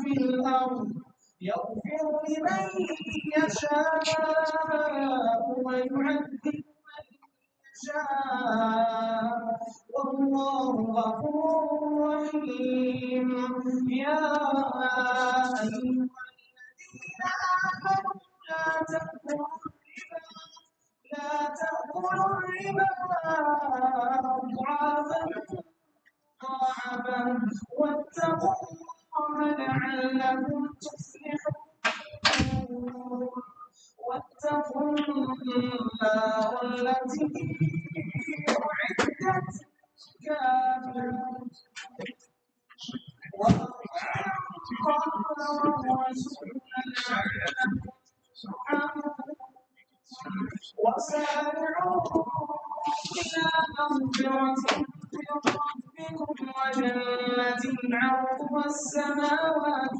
في الأرض يغفر لمن يشاء ويعذب من يشاء والله غفور رحيم يا أيها الذين آمنوا لا تأكلوا الربا أضعافا مضاعفا واتقوا الله لعلكم تفلحون واتقوا النار التي أعدت للكافرين وأطيعوا الله ورسوله وسارعوا إلى مغفرة من ربكم وجنة عرضها السماوات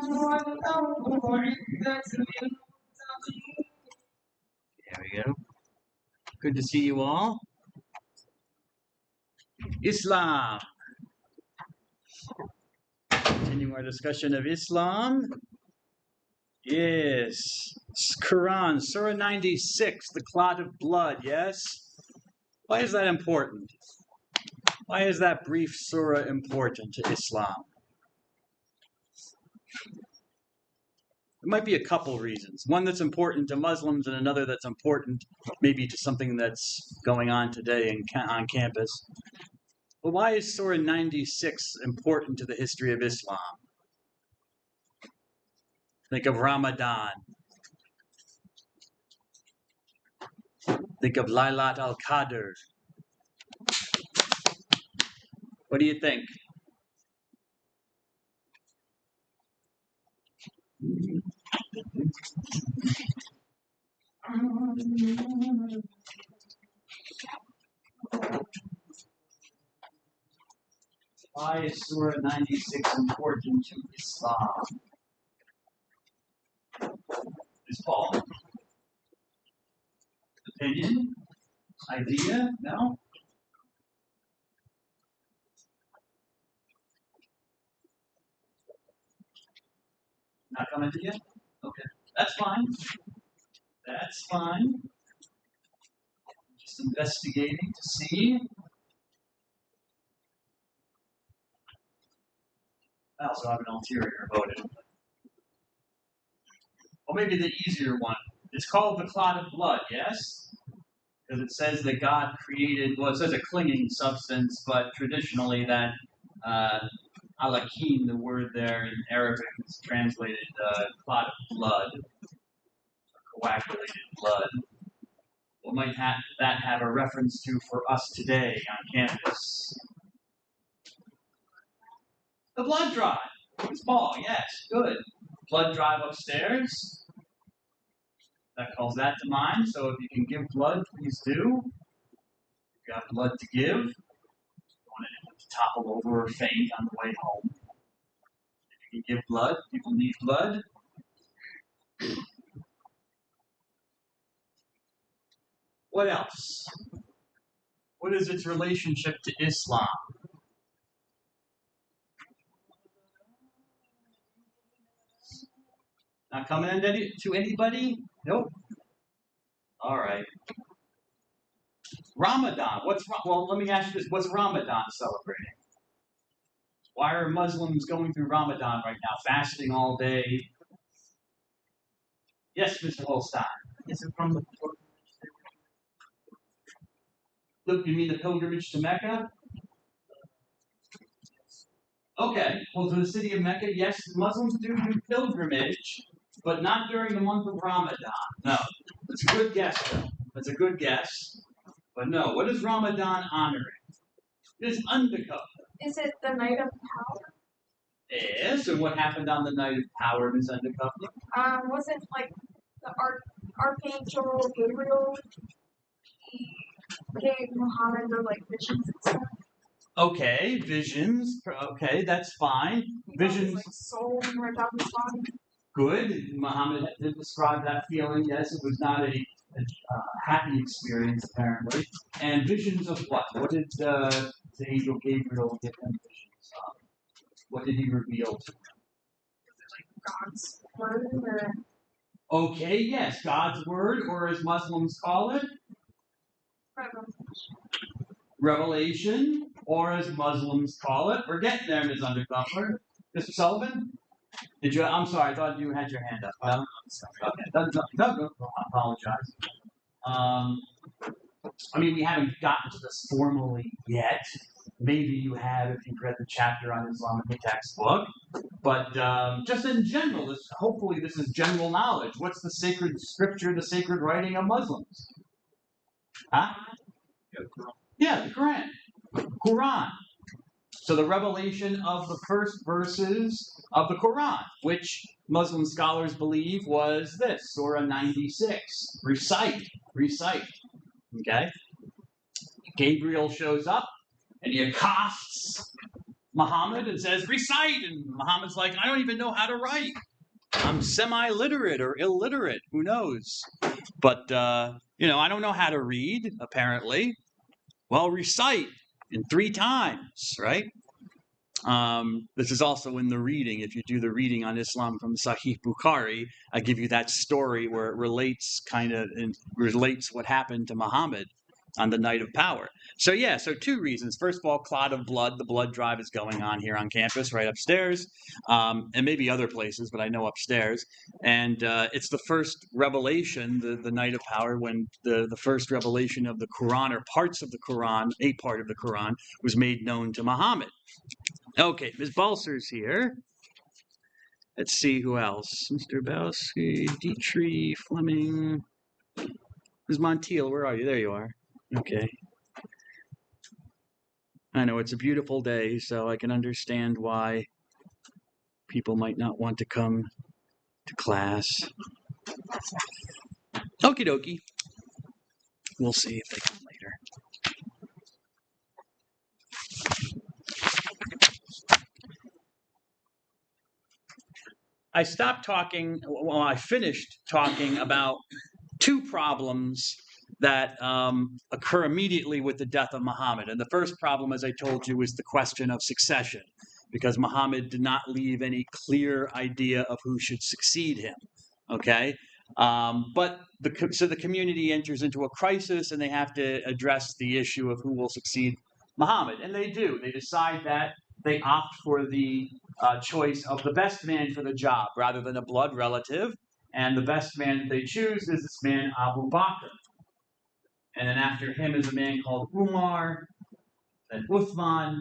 والأرض أعدت للمتقين. There we go. Good to see you all. Islam. Continuing our discussion of Islam. Yes. Quran, Surah 96, the clot of blood, yes? Why is that important? Why is that brief surah important to Islam? There might be a couple reasons. One that's important to Muslims and another that's important maybe to something that's going on today on campus. But why is Surah 96 important to the history of Islam? Think of Ramadan. Think of Laylat al-Qadr. What do you think? Why is Surah 96 important to Islam? Is Paul? Opinion? Idea? No? Not coming to you? Okay. That's fine. That's fine. Just investigating to see. I also have an ulterior motive. Or maybe the easier one. It's called the clot of blood, yes? Because it says that God created, well, it says a clinging substance, but traditionally that alakim, the word there in Arabic, is translated clot of blood, or coagulated blood. What might that have a reference to for us today on campus? The blood drive. It's Paul, yes, good. Blood drive upstairs. That calls that to mind. So if you can give blood, please do. If you got blood to give, you want to topple over or faint on the way home. If you can give blood, people need blood. What else? What is its relationship to Islam? Not coming to anybody? Nope. All right. Ramadan. Well, let me ask you this. What's Ramadan celebrating? Why are Muslims going through Ramadan right now, fasting all day? Yes, Mr. Holstein. Is it from the Look, you mean the pilgrimage to Mecca? Okay, well, to the city of Mecca, yes, Muslims do pilgrimage, but not during the month of Ramadan. No, it's a good guess, though. That's a good guess. But no, what is Ramadan honoring? It is Andaka. Is it the night of power? Yes, and what happened on the night of power, Ms. Andaka? Wasn't like the Archangel Gabriel, he gave Muhammad the visions and stuff? Okay, visions. Okay, that's fine. Visions. Like soul right out his body. Good. Muhammad did describe that feeling. Yes, it was not a happy experience, apparently. And visions of what? What did did Angel Gabriel give him visions of? What did he reveal to him? God's word or Okay, yes, God's word, or as Muslims call it, revelation, or as Muslims call it. We're getting there, Ms. Undercover. Mr. Sullivan? Did you? I'm sorry, I thought you had your hand up. No? Okay, no, I apologize. I mean, we haven't gotten to this formally yet. Maybe you have if you've read the chapter on Islamic textbook. But just in general, hopefully this is general knowledge. What's the sacred scripture, the sacred writing of Muslims? Huh? Yeah, the Quran. Quran. So the revelation of the first verses of the Quran, which Muslim scholars believe was this, Surah 96. Recite. Okay? Gabriel shows up and he accosts Muhammad and says, recite! And Muhammad's like, I don't even know how to write. I'm semi-literate or illiterate. Who knows? But, I don't know how to read, apparently. Well, recite in 3 times, right? This is also in the reading. If you do the reading on Islam from Sahih Bukhari, I give you that story where it relates what happened to Muhammad on the night of power. So 2 reasons. First of all, clot of blood. The blood drive is going on here on campus, right upstairs, and maybe other places, but I know upstairs. And it's the first revelation, the night of power, when the first revelation of the Quran, or parts of the Quran, a part of the Quran, was made known to Muhammad. Okay, Ms. Balser's here. Let's see who else. Mr. Belsky, Dietrich, Fleming. Ms. Montiel, where are you? There you are. Okay. I know it's a beautiful day, so I can understand why people might not want to come to class. Okie dokie. We'll see if they come later. I finished talking about 2 problems that occur immediately with the death of Muhammad. And the first problem, as I told you, is the question of succession, because Muhammad did not leave any clear idea of who should succeed him. Okay? So the community enters into a crisis, and they have to address the issue of who will succeed Muhammad. And they do. They decide that they opt for the choice of the best man for the job rather than a blood relative. And the best man that they choose is this man, Abu Bakr. And then after him is a man called Umar, then Uthman.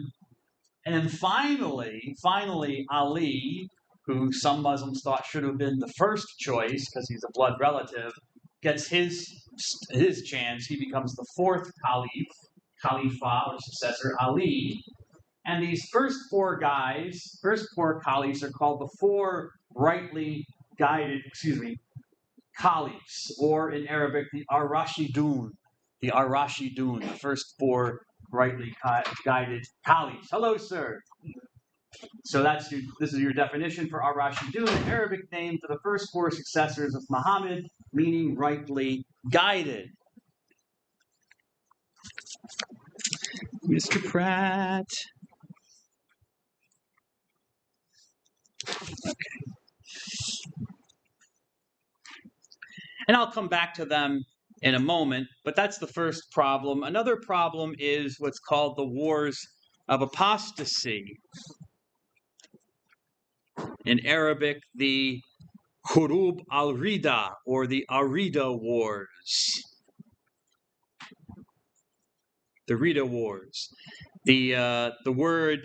And then finally, Ali, who some Muslims thought should have been the first choice because he's a blood relative, gets his chance. He becomes the 4th Khalifa or successor, Ali. And these first 4 caliphs are called the 4 rightly guided, caliphs, or in Arabic, the Ar-Rashidun. The first 4 rightly guided caliphs. Hello, sir. So this is your definition for Ar-Rashidun, an Arabic name for the first 4 successors of Muhammad, meaning rightly guided. Mr. Pratt. Okay. And I'll come back to them in a moment, but that's the first problem. Another problem is what's called the Wars of Apostasy. In Arabic, the Hurub al-Rida, or the Arida Wars. The Rida Wars. The word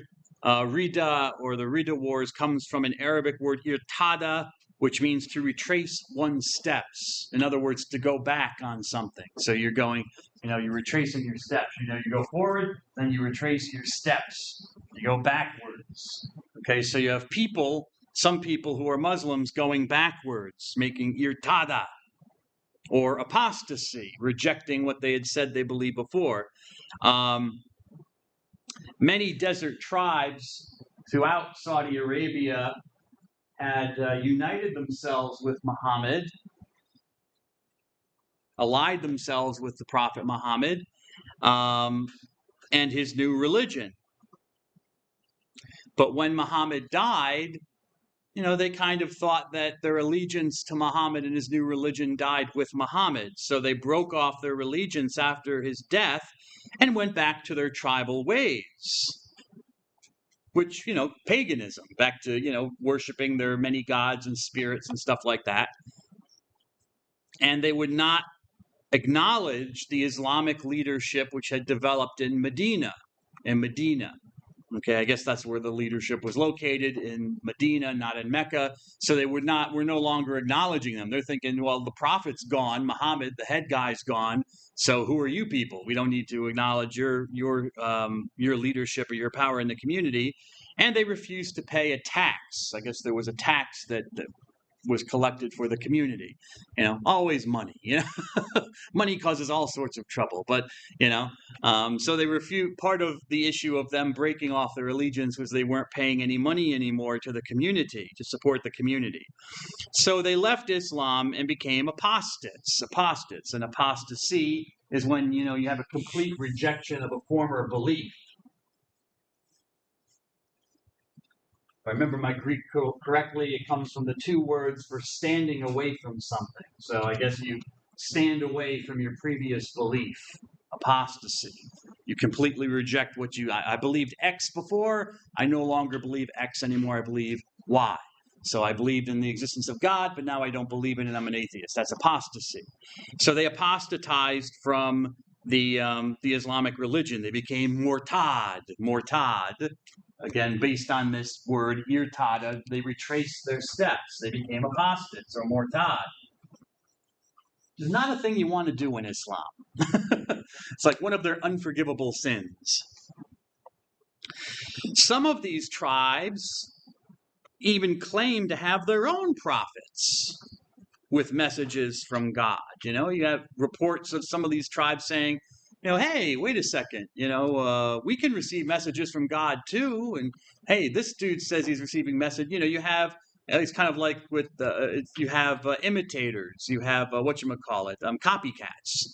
Rida, or the Rida Wars, comes from an Arabic word irtada, which means to retrace one's steps. In other words, to go back on something. So you're going, you're retracing your steps. You go forward, then you retrace your steps. You go backwards. Okay, so you have some people who are Muslims going backwards, making irtada, or apostasy, rejecting what they had said they believed before. Many desert tribes throughout Saudi Arabia had united themselves with Muhammad, allied themselves with the Prophet Muhammad, and his new religion. But when Muhammad died, they kind of thought that their allegiance to Muhammad and his new religion died with Muhammad. So they broke off their allegiance after his death and went back to their tribal ways, which, paganism, back to, worshiping their many gods and spirits and stuff like that. And they would not acknowledge the Islamic leadership which had developed in Medina. Okay, I guess that's where the leadership was located, in Medina, not in Mecca. So we're no longer acknowledging them. They're thinking, well, the prophet's gone, Muhammad, the head guy's gone. So who are you people? We don't need to acknowledge your leadership or your power in the community. And they refused to pay a tax. I guess there was a tax that was collected for the community. Always money. Money causes all sorts of trouble. But so they refute. Part of the issue of them breaking off their allegiance was they weren't paying any money anymore to the community to support the community. So they left Islam and became apostates. And apostasy is when you have a complete rejection of a former belief. If I remember my Greek correctly, it comes from the two words for standing away from something. So I guess you stand away from your previous belief. Apostasy. You completely reject what I believed X before. I no longer believe X anymore. I believe Y. So I believed in the existence of God, but now I don't believe in it. I'm an atheist. That's apostasy. So they apostatized from the Islamic religion. They became murtad. Again, based on this word, irtada, they retraced their steps. They became apostates or murtad. It's not a thing you want to do in Islam. It's like one of their unforgivable sins. Some of these tribes even claim to have their own prophets with messages from God. You have reports of some of these tribes saying, hey, wait a second, we can receive messages from God too. And hey, this dude says he's receiving message. You have, it's kind of like with, you have imitators, you have, copycats,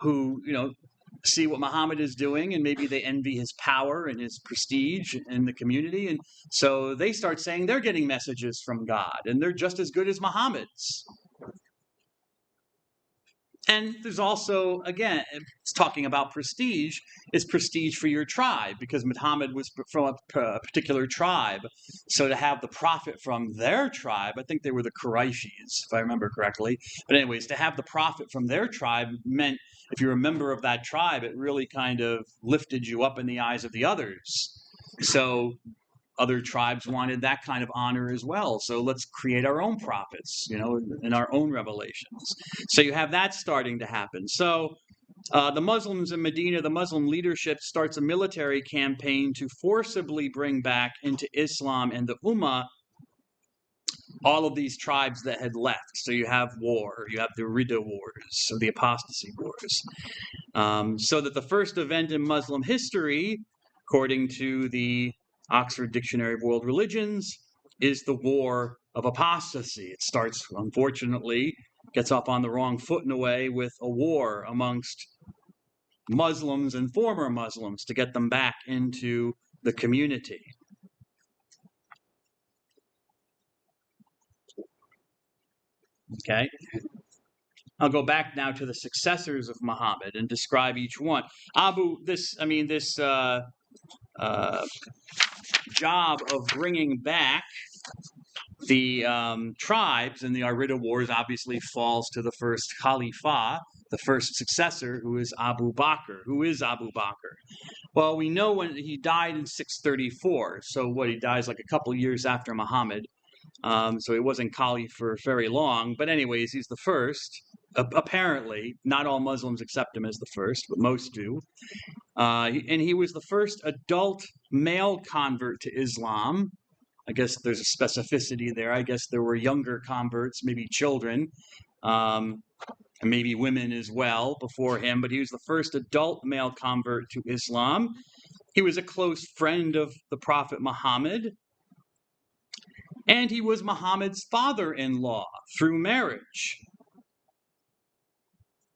who, see what Muhammad is doing, and maybe they envy his power and his prestige in the community. And so they start saying they're getting messages from God, and they're just as good as Muhammad's. And there's also, again, it's talking about prestige. It's prestige for your tribe, because Muhammad was from a particular tribe. So to have the prophet from their tribe, I think they were the Quraishis, if I remember correctly. But anyways, to have the prophet from their tribe meant, if you're a member of that tribe, it really kind of lifted you up in the eyes of the others. So other tribes wanted that kind of honor as well. So let's create our own prophets, in our own revelations. So you have that starting to happen. So the Muslims in Medina, the Muslim leadership starts a military campaign to forcibly bring back into Islam and the Ummah all of these tribes that had left. So you have war, you have the Ridda Wars, so the apostasy wars. So that the first event in Muslim history, according to the Oxford Dictionary of World Religions, is the War of Apostasy. It starts, unfortunately, gets off on the wrong foot in a way, with a war amongst Muslims and former Muslims to get them back into the community. Okay? I'll go back now to the successors of Muhammad and describe each one. This job of bringing back the tribes in the Ridda Wars obviously falls to the first Khalifa, the first successor, who is Abu Bakr. Who is Abu Bakr? Well, we know when he died in 634. So he dies like a couple years after Muhammad. So he wasn't Caliph for very long. But anyways, he's the first. Apparently, not all Muslims accept him as the first, but most do. And he was the first adult male convert to Islam. I guess there's a specificity there. I guess there were younger converts, maybe children, and maybe women as well before him. But he was the first adult male convert to Islam. He was a close friend of the Prophet Muhammad. And he was Muhammad's father-in-law through marriage.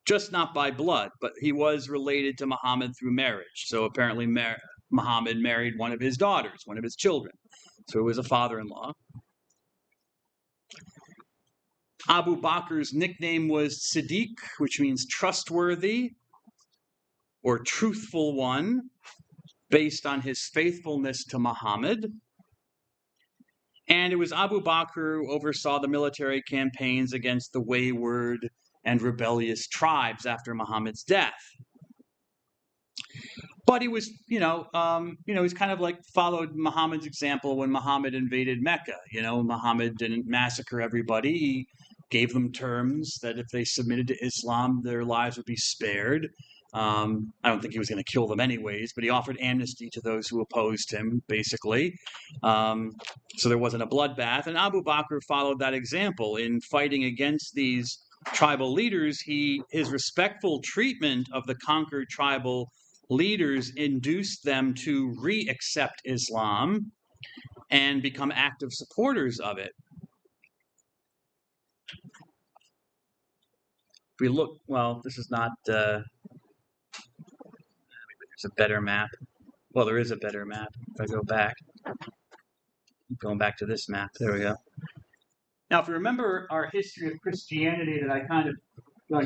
just not by blood, but he was related to Muhammad through marriage. So apparently Muhammad married one of his daughters, one of his children. So he was a father-in-law. Abu Bakr's nickname was Siddiq, which means trustworthy or truthful one, based on his faithfulness to Muhammad. And it was Abu Bakr who oversaw the military campaigns against the wayward and rebellious tribes after Muhammad's death. But he was, he's kind of like followed Muhammad's example when Muhammad invaded Mecca. Muhammad didn't massacre everybody. He gave them terms that if they submitted to Islam, their lives would be spared. I don't think he was going to kill them anyways, but he offered amnesty to those who opposed him, basically. So there wasn't a bloodbath. And Abu Bakr followed that example in fighting against these tribal leaders. His respectful treatment of the conquered tribal leaders induced them to re-accept Islam and become active supporters of it. If we look, well, this is not, there's a better map. Well, there is a better map. If I go back, going back to this map, there we go. Now, if you remember our history of Christianity that I kind of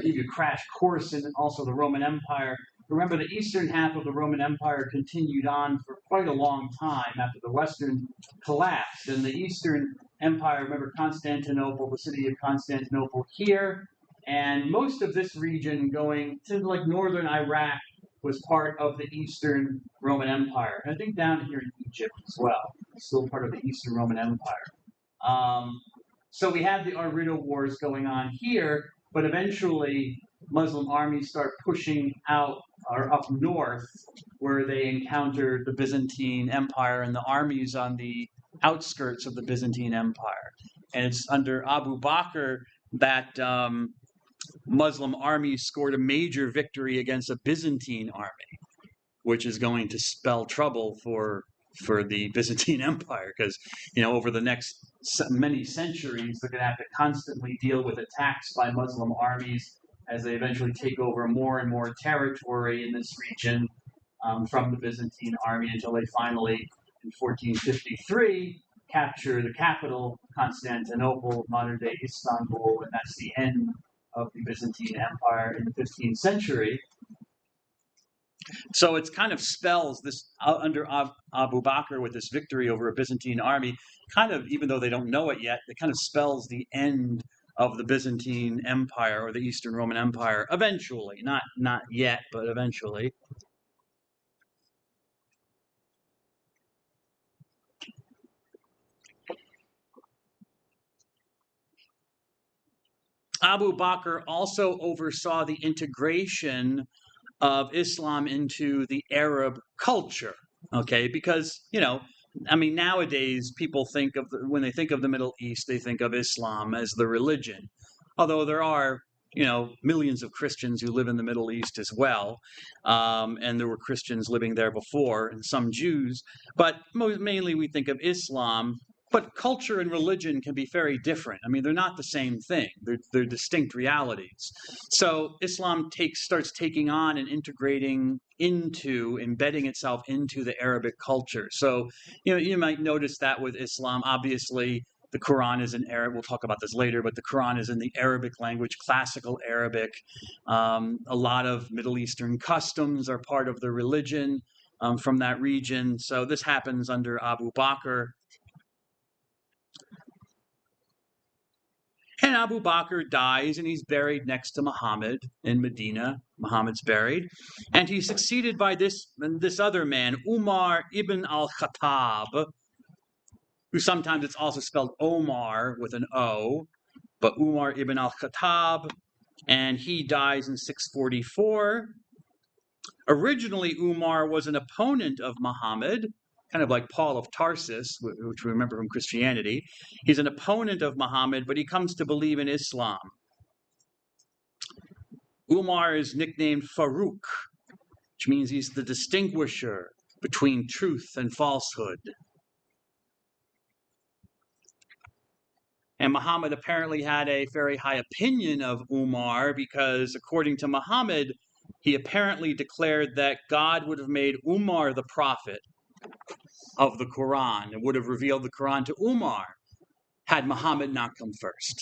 give you a crash course in, also the Roman Empire, remember the eastern half of the Roman Empire continued on for quite a long time after the western collapsed. And the Eastern Empire, remember Constantinople, the city of Constantinople here, and most of this region going to like northern Iraq was part of the Eastern Roman Empire. And I think down here in Egypt as well, still part of the Eastern Roman Empire. So we had the Arida Wars going on here, but eventually Muslim armies start pushing out or up north, where they encountered the Byzantine Empire and the armies on the outskirts of the Byzantine Empire. And it's under Abu Bakr that Muslim armies scored a major victory against a Byzantine army, which is going to spell trouble for the Byzantine Empire, because over the next many centuries they're going to have to constantly deal with attacks by Muslim armies as they eventually take over more and more territory in this region from the Byzantine army until they finally, in 1453, capture the capital, Constantinople, modern-day Istanbul, and that's the end of the Byzantine Empire in the 15th century. So it kind of spells this, under Abu Bakr with this victory over a Byzantine army, kind of, even though they don't know it yet, it kind of spells the end of the Byzantine Empire or the Eastern Roman Empire eventually. Not yet, but eventually. Abu Bakr also oversaw the integration of Islam into the Arab culture, okay? Because, nowadays people think of, when they think of the Middle East, they think of Islam as the religion. Although there are, millions of Christians who live in the Middle East as well. And there were Christians living there before, and some Jews. But mainly we think of Islam. But culture and religion can be very different. They're not the same thing. They're distinct realities. So Islam starts taking on and embedding itself into the Arabic culture. So, you might notice that with Islam. Obviously, the Quran is in Arabic. We'll talk about this later, but the Quran is in the Arabic language, classical Arabic. A lot of Middle Eastern customs are part of the religion from that region. So this happens under Abu Bakr. And Abu Bakr dies, and he's buried next to Muhammad in Medina. Muhammad's buried. And he's succeeded by this other man, Umar ibn al-Khattab, who sometimes it's also spelled Omar with an O, but Umar ibn al-Khattab, and he dies in 644. Originally, Umar was an opponent of Muhammad, kind of like Paul of Tarsus, which we remember from Christianity. He's an opponent of Muhammad, but he comes to believe in Islam. Umar is nicknamed Farouk, which means he's the distinguisher between truth and falsehood. And Muhammad apparently had a very high opinion of Umar because, according to Muhammad, he apparently declared that God would have made Umar the prophet of the Quran and would have revealed the Quran to Umar had Muhammad not come first.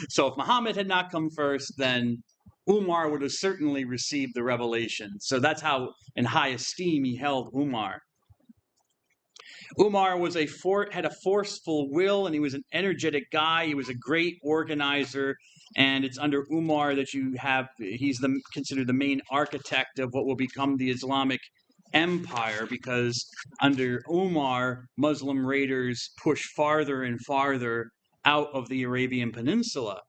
So if Muhammad had not come first, then Umar would have certainly received the revelation. So that's how in high esteem he held Umar. Umar was had a forceful will, and he was an energetic guy. He was a great organizer, and it's under Umar that he's considered the main architect of what will become the Islamic Empire, because under Umar, Muslim raiders push farther and farther out of the Arabian Peninsula.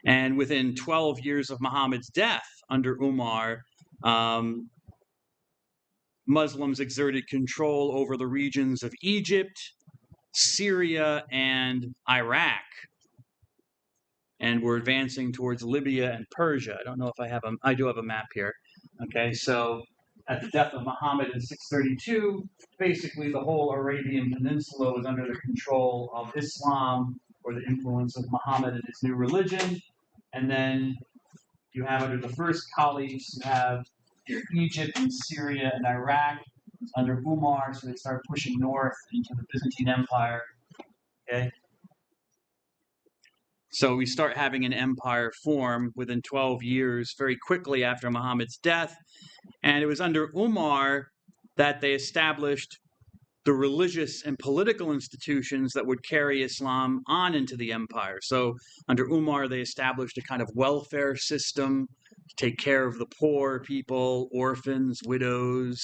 And within 12 years of Muhammad's death under Umar, Muslims exerted control over the regions of Egypt, Syria, and Iraq, and were advancing towards Libya and Persia. I don't know if I do have a map here. Okay, so at the death of Muhammad in 632, basically the whole Arabian Peninsula was under the control of Islam, or the influence of Muhammad and his new religion. And then you have under the first caliphs, you have Egypt and Syria and Iraq under Umar, so they start pushing north into the Byzantine Empire. Okay, so we start having an empire form within 12 years, very quickly after Muhammad's death, and it was under Umar that they established the religious and political institutions that would carry Islam on into the empire. So under Umar, they established a kind of welfare system to take care of the poor people, orphans, widows.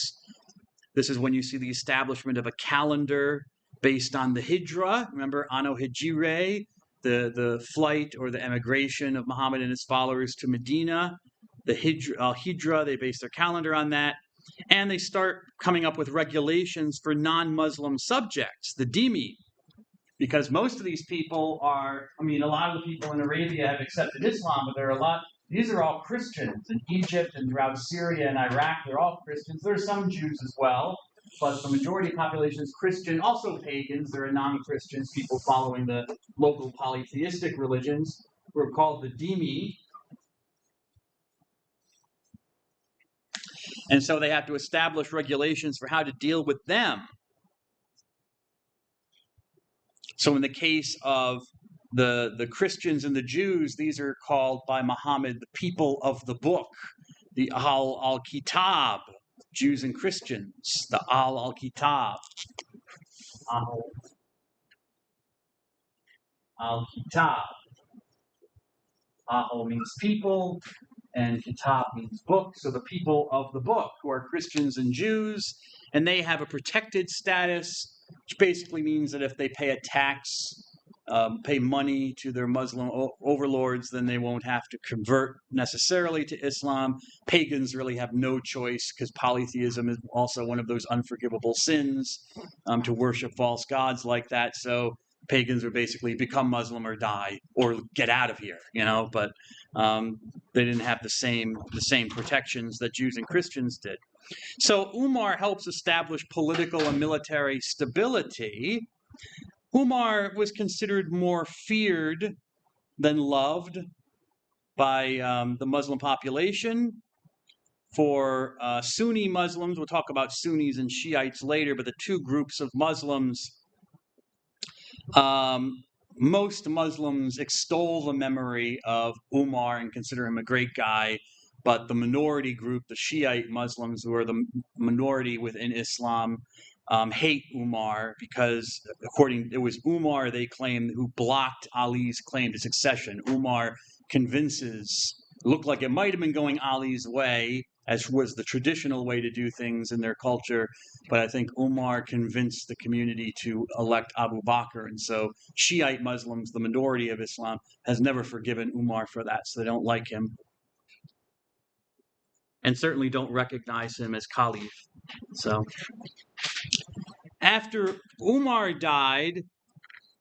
This is when you see the establishment of a calendar based on the Hijra. Remember, Anno Hijire, the flight or the emigration of Muhammad and his followers to Medina. The Hijra, they base their calendar on that. And they start coming up with regulations for non-Muslim subjects, the dhimmi, because most of these people a lot of the people in Arabia have accepted Islam, but these are all Christians in Egypt and throughout Syria and Iraq. They're all Christians. There are some Jews as well, but the majority of the population is Christian, also pagans. There are non-Christians, people following the local polytheistic religions, who are called the dhimmi. And so they have to establish regulations for how to deal with them. So in the case of the Christians and the Jews, these are called by Muhammad the people of the book, the Ahl al-Kitab, Jews and Christians, the Ahl al-Kitab. Ahl al-Kitab. Ahl means people, and Kitab means book, so the people of the book, who are Christians and Jews, and they have a protected status, which basically means that if they pay a tax, pay money to their Muslim overlords, then they won't have to convert necessarily to Islam. Pagans really have no choice, because polytheism is also one of those unforgivable sins, to worship false gods like that. So pagans would basically become Muslim or die or get out of here, but they didn't have the same protections that Jews and Christians did. So Umar helps establish political and military stability. Umar was considered more feared than loved by the Muslim population. For Sunni Muslims, we'll talk about Sunnis and Shiites later, but the two groups of Muslims, most Muslims extol the memory of Umar and consider him a great guy, but the minority group, the Shiite Muslims, who are the minority within Islam, hate Umar because, it was Umar, they claim, who blocked Ali's claim to succession. Umar looked like it might have been going Ali's way, as was the traditional way to do things in their culture, but I think Umar convinced the community to elect Abu Bakr, and so Shiite Muslims, the minority of Islam, has never forgiven Umar for that, so they don't like him, and certainly don't recognize him as Caliph. So after Umar died,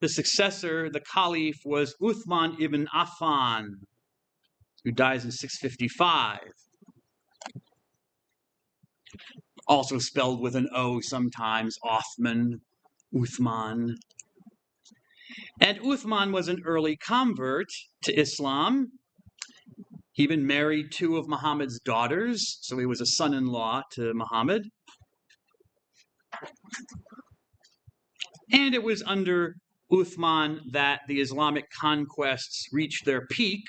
the successor, the Caliph, was Uthman ibn Affan, who dies in 655. Also spelled with an O sometimes, Uthman. And Uthman was an early convert to Islam. He even married two of Muhammad's daughters, so he was a son-in-law to Muhammad. And it was under Uthman that the Islamic conquests reached their peak.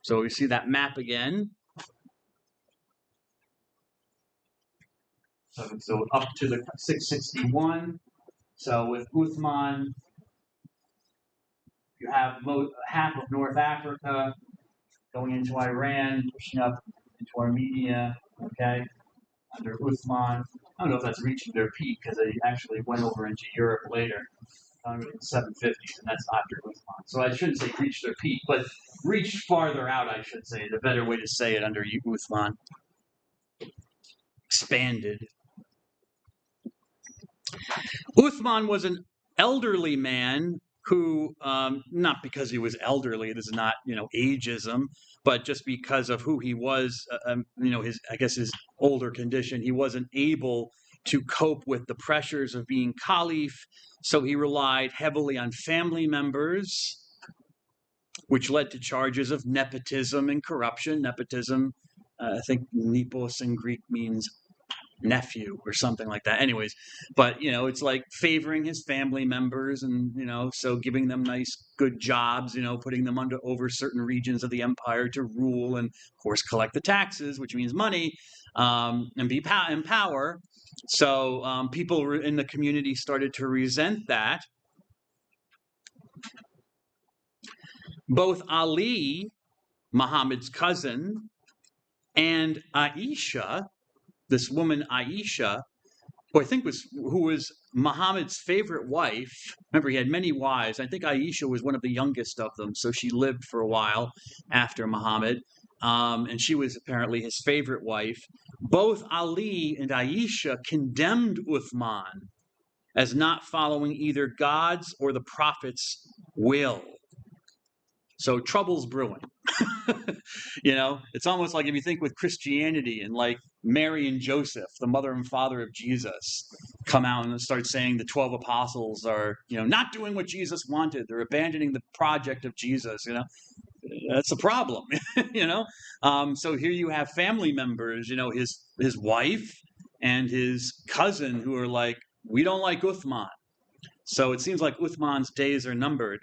So we see that map again. So up to the 661. So with Uthman, you have half of North Africa going into Iran, pushing up into Armenia, okay, under Uthman. I don't know if that's reaching their peak because they actually went over into Europe later, in the 750s, and that's after Uthman. So I shouldn't say reached their peak, but reached farther out, I should say. The better way to say it under Uthman. Expanded. Uthman was an elderly man who, not because he was elderly, this is not, ageism, but just because of who he was, his older condition, he wasn't able to cope with the pressures of being caliph, so he relied heavily on family members, which led to charges of nepotism and corruption. Nepotism, I think nepos in Greek means nephew or something like that. Anyways, but it's like favoring his family members and so giving them nice good jobs, putting them over certain regions of the empire to rule and of course collect the taxes, which means money, and be in power. So people in the community started to resent that. Both Ali, Muhammad's cousin, and Aisha, this woman Aisha, who was Muhammad's favorite wife. Remember, he had many wives. I think Aisha was one of the youngest of them, so she lived for a while after Muhammad, and she was apparently his favorite wife. Both Ali and Aisha condemned Uthman as not following either God's or the Prophet's will. So trouble's brewing. It's almost like if you think with Christianity and like Mary and Joseph, the mother and father of Jesus, come out and start saying the 12 apostles are, not doing what Jesus wanted. They're abandoning the project of Jesus, That's a problem, So here you have family members, his wife and his cousin who are like, we don't like Uthman. So it seems like Uthman's days are numbered.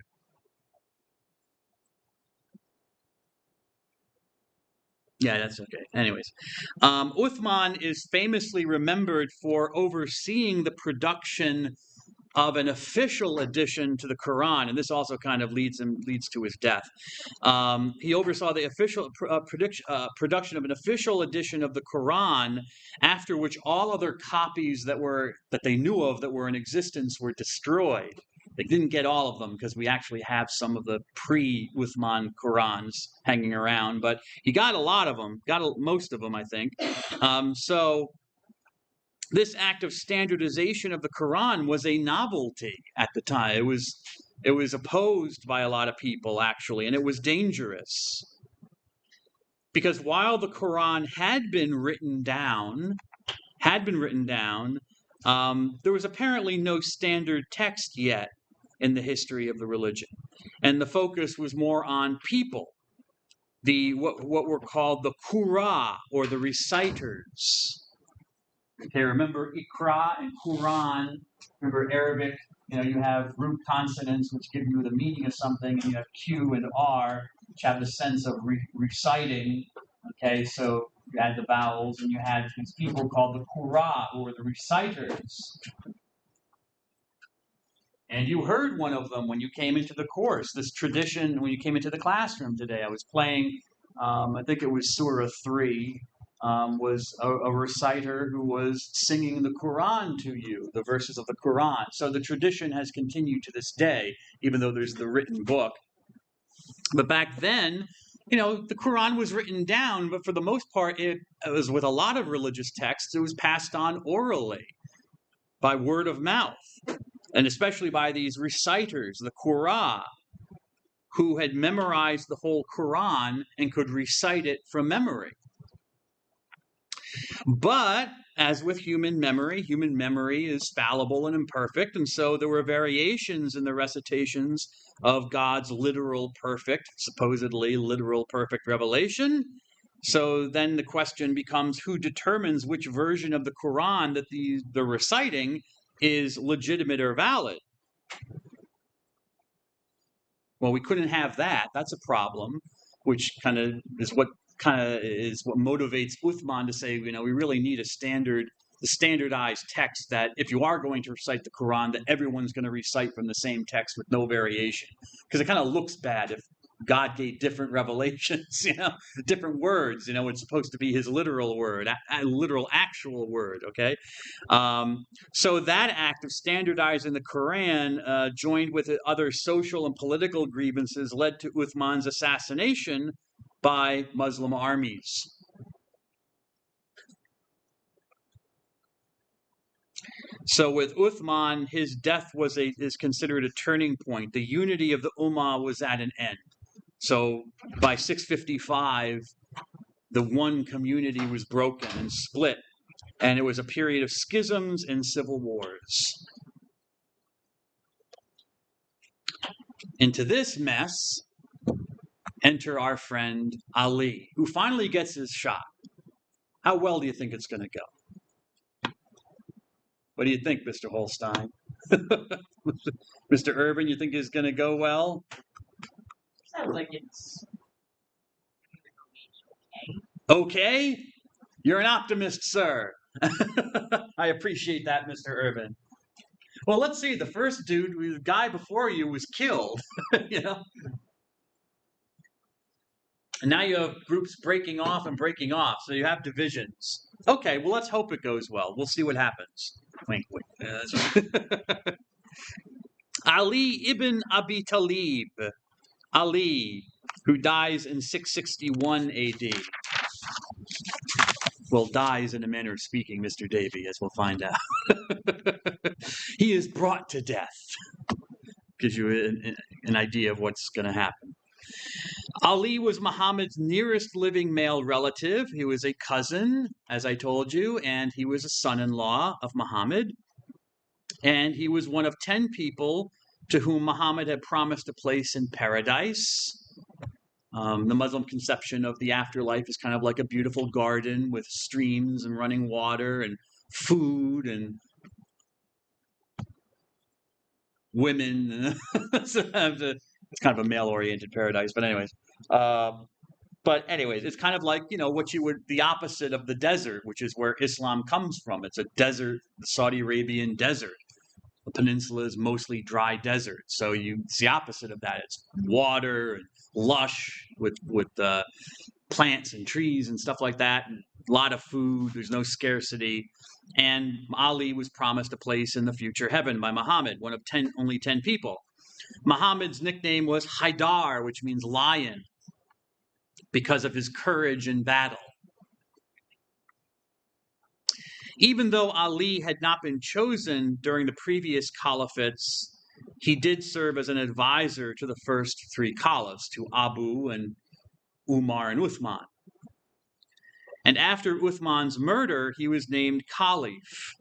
Yeah, that's okay. Anyways, Uthman is famously remembered for overseeing the production of an official edition to the Quran, and this also kind of leads to his death. He oversaw the official production of an official edition of the Quran, after which all other copies that they knew of that were in existence were destroyed. They didn't get all of them because we actually have some of the pre-Uthman Qurans hanging around, but he got a lot of them, most of them, I think. So this act of standardization of the Quran was a novelty at the time. It was opposed by a lot of people, actually, and it was dangerous. Because while the Quran had been written down, there was apparently no standard text yet in the history of the religion. And the focus was more on people, what were called the Qurra, or the reciters. Okay, remember Iqra and Quran. Remember Arabic, you have root consonants which give you the meaning of something, and you have Q and R, which have the sense of reciting. Okay, so you had the vowels, and you had these people called the Qurra, or the reciters. And you heard one of them when you came into the course. This tradition, when you came into the classroom today, I was playing, I think it was Surah 3, was a reciter who was singing the Quran to you, the verses of the Quran. So the tradition has continued to this day, even though there's the written book. But back then, the Quran was written down, but for the most part, it was with a lot of religious texts, it was passed on orally, by word of mouth. And especially by these reciters, the Qurra, who had memorized the whole Quran and could recite it from memory. But as with human memory is fallible and imperfect, and so there were variations in the recitations of God's literal perfect, supposedly literal perfect revelation. So then the question becomes, who determines which version of the Quran that they're reciting is legitimate or valid? Well, we couldn't have that. That's a problem, which kind of is what motivates Uthman to say, we really need the standardized text that if you are going to recite the Quran, that everyone's going to recite from the same text with no variation. Because it kind of looks bad if God gave different revelations, different words. It's supposed to be his literal word, a literal actual word, okay? So that act of standardizing the Quran, joined with other social and political grievances, led to Uthman's assassination by Muslim armies. So with Uthman, his death is considered a turning point. The unity of the Ummah was at an end. So by 655, the one community was broken and split, and it was a period of schisms and civil wars. Into this mess, enter our friend Ali, who finally gets his shot. How well do you think it's going to go? What do you think, Mr. Holstein? Mr. Urban, you think it's going to go well? Sounds like it's Okay? You're an optimist, sir. I appreciate that, Mr. Urban. Well, let's see. The first the guy before you was killed, And now you have groups breaking off, so you have divisions. Okay, well, let's hope it goes well. We'll see what happens. Wink, wink. Ali ibn Abi Talib. Ali, who dies in 661 AD. Well, dies in a manner of speaking, Mr. Davy, as we'll find out. He is brought to death. Gives you an idea of what's going to happen. Ali was Muhammad's nearest living male relative. He was a cousin, as I told you, and he was a son-in-law of Muhammad. And he was one of 10 people to whom Muhammad had promised a place in paradise. The Muslim conception of the afterlife is kind of like a beautiful garden with streams and running water and food and women. It's kind of a male-oriented paradise, but anyways. It's kind of like, the opposite of the desert, which is where Islam comes from. It's a desert, the Saudi Arabian desert. The peninsula is mostly dry desert. So it's the opposite of that. It's water and lush with plants and trees and stuff like that, and a lot of food. There's no scarcity. And Ali was promised a place in the future heaven by Muhammad, one of only 10 people. Muhammad's nickname was Haidar, which means lion, because of his courage in battle. Even though Ali had not been chosen during the previous caliphates, he did serve as an advisor to the first 3 caliphs, to Abu and Umar and Uthman. And after Uthman's murder, he was named Caliph.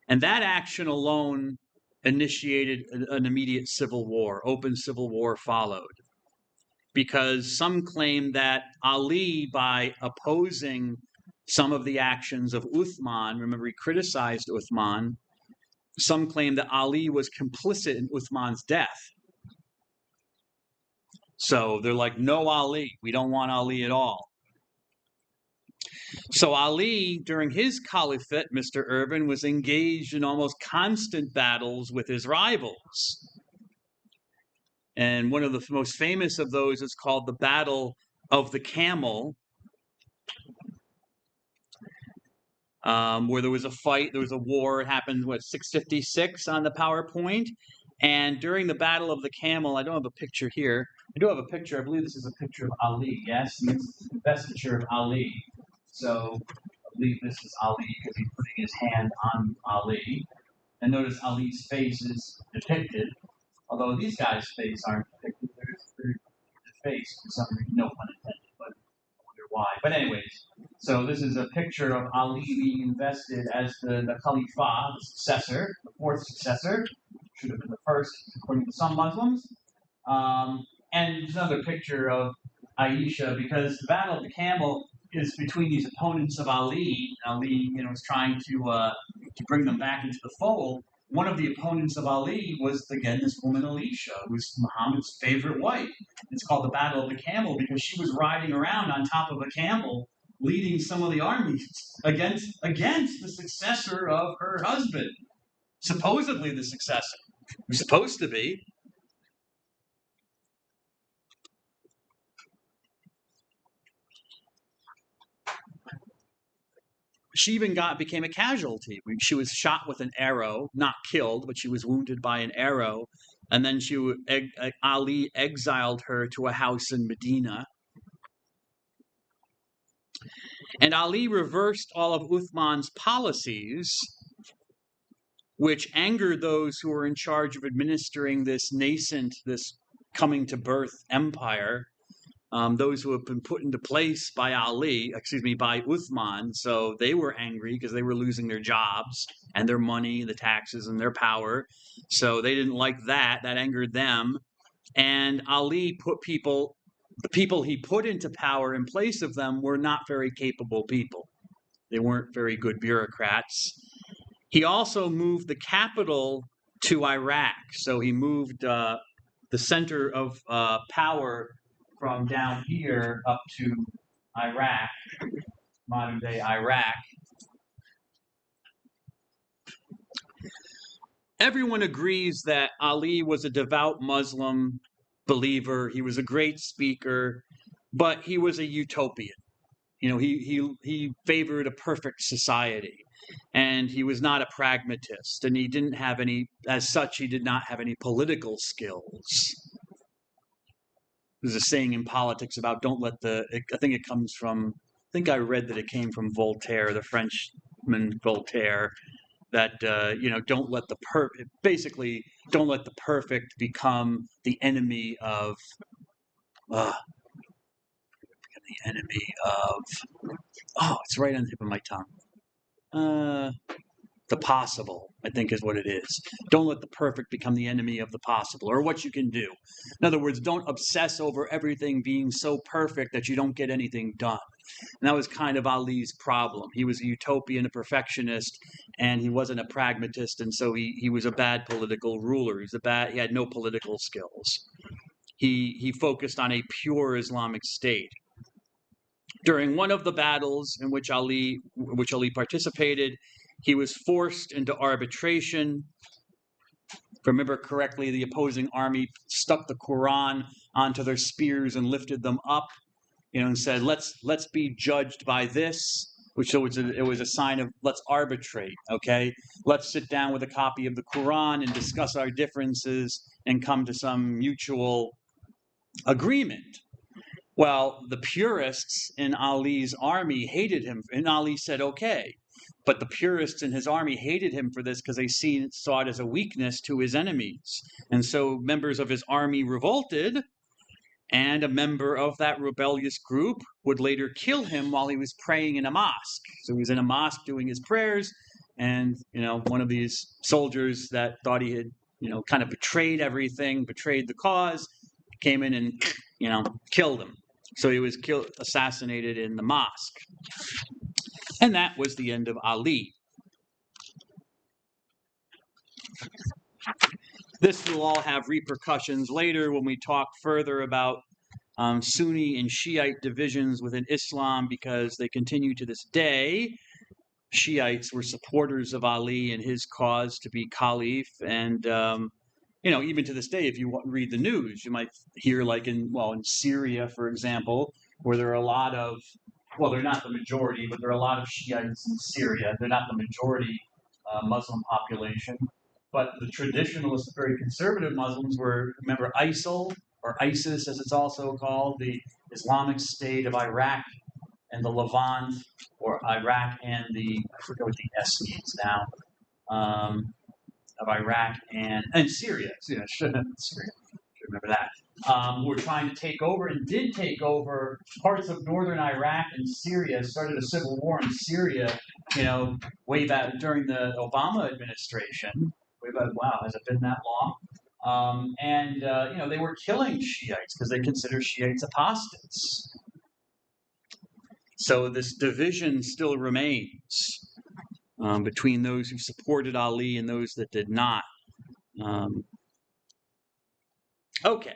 And that action alone initiated an immediate civil war. Open civil war followed. Because some claim that Ali, by opposing some of the actions of Uthman, remember he criticized Uthman, some claim that Ali was complicit in Uthman's death. So they're like, no Ali, we don't want Ali at all. So Ali, during his caliphate, Mr. Irvin, was engaged in almost constant battles with his rivals. And one of the most famous of those is called the Battle of the Camel, where there was a fight, there was a war. It happened, 656 on the PowerPoint. And during the Battle of the Camel, I don't have a picture here. I do have a picture. I believe this is a picture of Ali. Yes, it's the best picture of Ali. So I believe this is Ali because he's putting his hand on Ali. And notice Ali's face is depicted, although these guys' face aren't depicted. There's the face for some reason, no pun intended, but I wonder why. But anyways, So this is a picture of Ali being invested as the Khalifa, the successor, the fourth successor. Should have been the first, according to some Muslims. And there's another picture of Aisha, because the Battle of the Camel is between these opponents of Ali. Ali, is trying to bring them back into the fold. One of the opponents of Ali was, again, this woman Aisha, who's Muhammad's favorite wife. It's called the Battle of the Camel because she was riding around on top of a camel, leading some of the armies against the successor of her husband. Supposedly the successor. Who's supposed to be. She even became a casualty. She was shot with an arrow, not killed, but she was wounded by an arrow. And then Ali exiled her to a house in Medina. And Ali reversed all of Uthman's policies, which angered those who were in charge of administering this coming to birth empire. Those who have been put into place by by Uthman. So they were angry because they were losing their jobs and their money, the taxes and their power. So they didn't like that. That angered them. And Ali the people he put into power in place of them were not very capable people. They weren't very good bureaucrats. He also moved the capital to Iraq. So he moved the center of power from down here up to Iraq, modern day Iraq. Everyone agrees that Ali was a devout Muslim believer. He was a great speaker, but he was a utopian. He favored a perfect society, and he was not a pragmatist, and he did not have any political skills. There's a saying in politics about I think I read that it came from Voltaire, the Frenchman Voltaire, that, don't let the perfect become the enemy of, it's right on the tip of my tongue. The possible, I think, is what it is. Don't let the perfect become the enemy of the possible, or what you can do. In other words, don't obsess over everything being so perfect that you don't get anything done. And that was kind of Ali's problem. He was a utopian, a perfectionist, and he wasn't a pragmatist, and so he was a bad political ruler. He had no political skills. He focused on a pure Islamic state. During one of the battles in which Ali participated, he was forced into arbitration. If I remember correctly, the opposing army stuck the Quran onto their spears and lifted them up, and said, "Let's be judged by this," which it was a sign of let's arbitrate. Okay, let's sit down with a copy of the Quran and discuss our differences and come to some mutual agreement. Well, the purists in Ali's army hated him, and Ali said, "Okay." But the purists in his army hated him for this because they saw it as a weakness to his enemies. And so members of his army revolted, and a member of that rebellious group would later kill him while he was praying in a mosque. So he was in a mosque doing his prayers, and one of these soldiers that thought he had kind of betrayed the cause, came in and killed him. So he was assassinated in the mosque. And that was the end of Ali. This will all have repercussions later when we talk further about Sunni and Shiite divisions within Islam, because they continue to this day. Shiites were supporters of Ali and his cause to be caliph, and even to this day, if you read the news, you might hear, like in Syria, for example, where there are a lot of, they're not the majority, but there are a lot of Shiites in Syria. They're not the majority Muslim population, but the traditionalist, very conservative Muslims remember ISIL, or ISIS as it's also called, the Islamic State of Iraq and the Levant, or Iraq and I forget what the S means now, of Iraq and Syria. Syria, should remember that. who were trying to take over and did take over parts of northern Iraq and Syria, started a civil war in Syria, way back during the Obama administration. Way back, wow, has it been that long? They were killing Shiites because they consider Shiites apostates. So this division still remains between those who supported Ali and those that did not. Okay.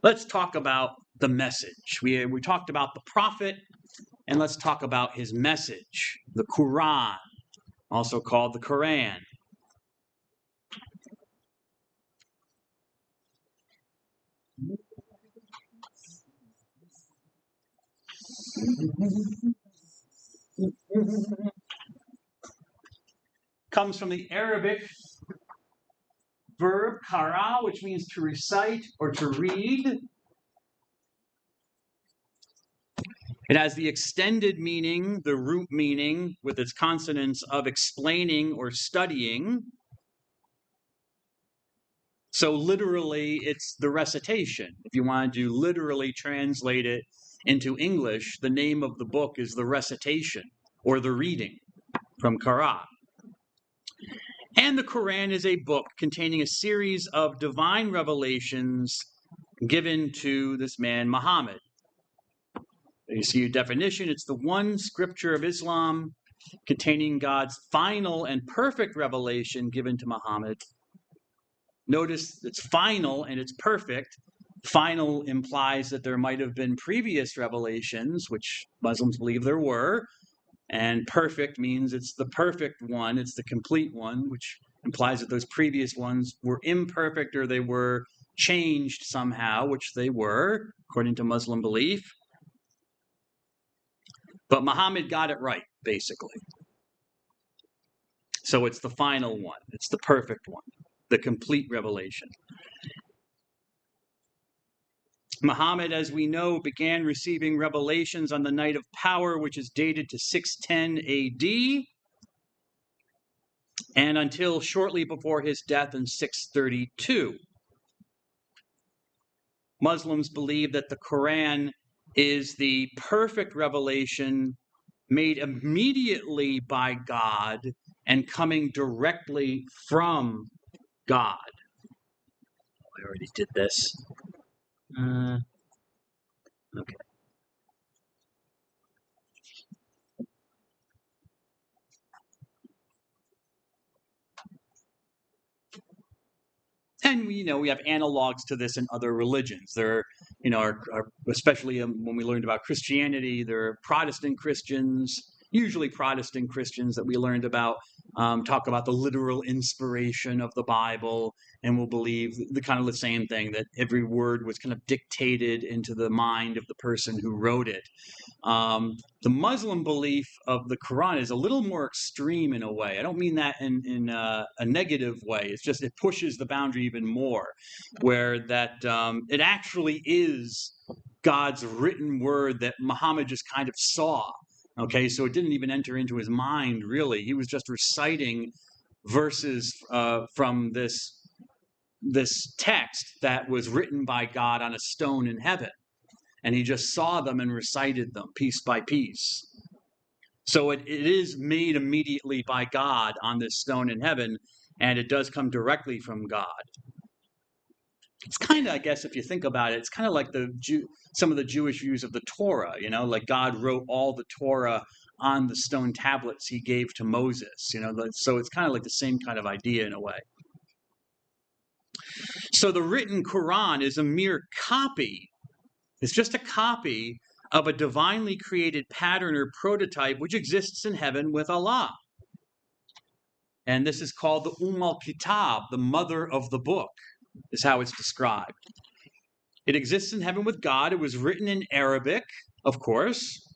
Let's talk about the message. We talked about the prophet, and let's talk about his message, the Quran, also called the Quran. Comes from the Arabic verb qara, which means to recite or to read. It has the extended meaning, the root meaning, with its consonants of explaining or studying. So literally, it's the recitation. If you wanted to literally translate it into English, the name of the book is the recitation or the reading from qara. And the Quran is a book containing a series of divine revelations given to this man, Muhammad. You see your definition. It's the one scripture of Islam containing God's final and perfect revelation given to Muhammad. Notice it's final and it's perfect. Final implies that there might have been previous revelations, which Muslims believe there were. And perfect means it's the perfect one, it's the complete one, which implies that those previous ones were imperfect or they were changed somehow, which they were, according to Muslim belief. But Muhammad got it right, basically. So it's the final one. It's the perfect one, the complete revelation. Muhammad, as we know, began receiving revelations on the night of power, which is dated to 610 AD, and until shortly before his death in 632. Muslims believe that the Quran is the perfect revelation made immediately by God and coming directly from God. I already did this. Okay. And we have analogs to this in other religions. There are especially when we learned about Christianity, there are Protestant Christians, usually Protestant Christians that we learned about, talk about the literal inspiration of the Bible, and will believe the kind of the same thing, that every word was kind of dictated into the mind of the person who wrote it. The Muslim belief of the Quran is a little more extreme in a way. I don't mean that in a negative way. It's just it pushes the boundary even more, where that it actually is God's written word that Muhammad just kind of saw. Okay, so it didn't even enter into his mind, really. He was just reciting verses from this text that was written by God on a stone in heaven. And he just saw them and recited them piece by piece. So it is made immediately by God on this stone in heaven, and it does come directly from God. It's kind of, I guess, if you think about it, it's kind of like some of the Jewish views of the Torah, like God wrote all the Torah on the stone tablets he gave to Moses, so it's kind of like the same kind of idea in a way. So the written Quran is a mere copy. It's just a copy of a divinely created pattern or prototype which exists in heaven with Allah. And this is called the al-Kitab, the mother of the book, is how it's described. It exists in heaven with God. It was written in Arabic, of course,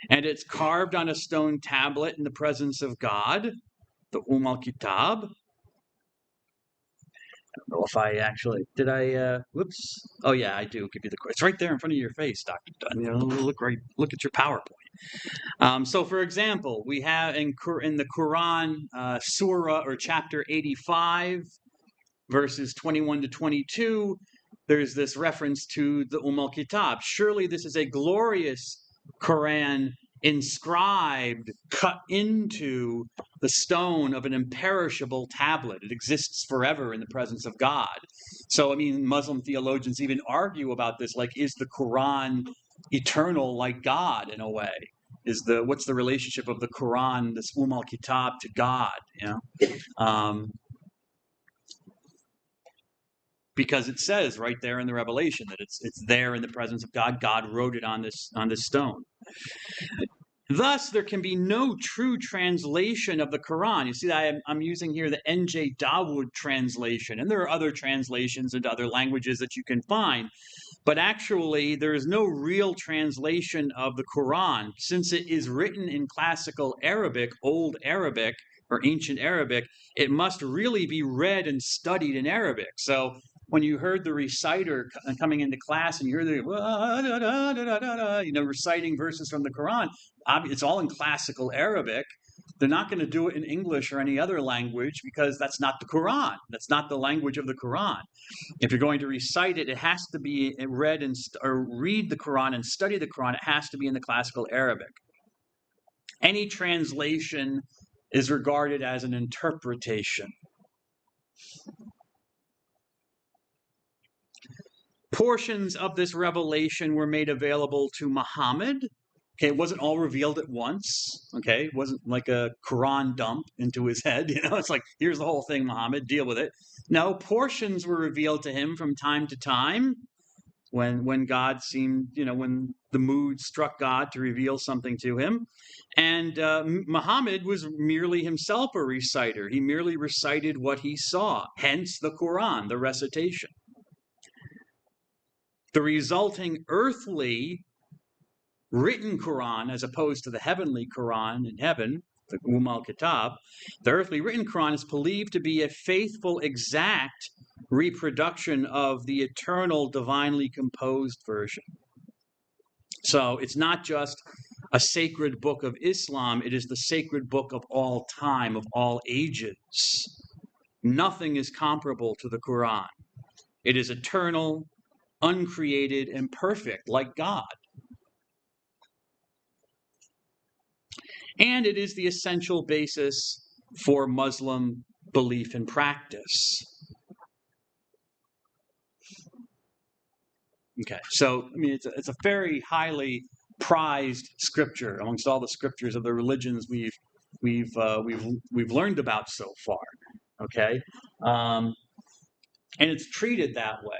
and it's carved on a stone tablet in the presence of God, the al-Kitab. I don't know if I actually, did I, whoops. Oh yeah, I do give you the, it's right there in front of your face, Dr. Dunn. Look at your PowerPoint. So for example, we have in the Quran, Surah or chapter 85, verses 21 to 22, there's this reference to the Al-Kitab. Surely this is a glorious Quran inscribed, cut into the stone of an imperishable tablet. It exists forever in the presence of God. So, I mean, Muslim theologians even argue about this, like, is the Quran eternal like God in a way? What's the relationship of the Quran, this Kitab, to God? Because it says right there in the Revelation that it's there in the presence of God. God wrote it on this stone. Thus, there can be no true translation of the Quran. You see, I'm using here the N.J. Dawood translation, and there are other translations into other languages that you can find. But actually, there is no real translation of the Quran. Since it is written in classical Arabic, Old Arabic, or Ancient Arabic, it must really be read and studied in Arabic. So when you heard the reciter coming into class and you hear the reciting verses from the Quran, it's all in classical Arabic. They're not going to do it in English or any other language because that's not the Quran. That's not the language of the Quran. If you're going to recite it, it has to be read or read the Quran and study the Quran. It has to be in the classical Arabic. Any translation is regarded as an interpretation. Portions of this revelation were made available to Muhammad. Okay, it wasn't all revealed at once. Okay, it wasn't like a Quran dump into his head. It's like, here's the whole thing, Muhammad, deal with it. No, portions were revealed to him from time to time when God seemed, when the mood struck God to reveal something to him. And Muhammad was merely himself a reciter. He merely recited what he saw, hence the Quran, the recitation. The resulting earthly written Quran, as opposed to the heavenly Quran in heaven, the Al-Kitab, the earthly written Quran is believed to be a faithful, exact reproduction of the eternal, divinely composed version. So it's not just a sacred book of Islam, it is the sacred book of all time, of all ages. Nothing is comparable to the Quran. It is eternal, uncreated, and perfect, like God. And it is the essential basis for Muslim belief and practice. Okay, so I mean, it's a very highly prized scripture amongst all the scriptures of the religions we've learned about so far. Okay, and it's treated that way.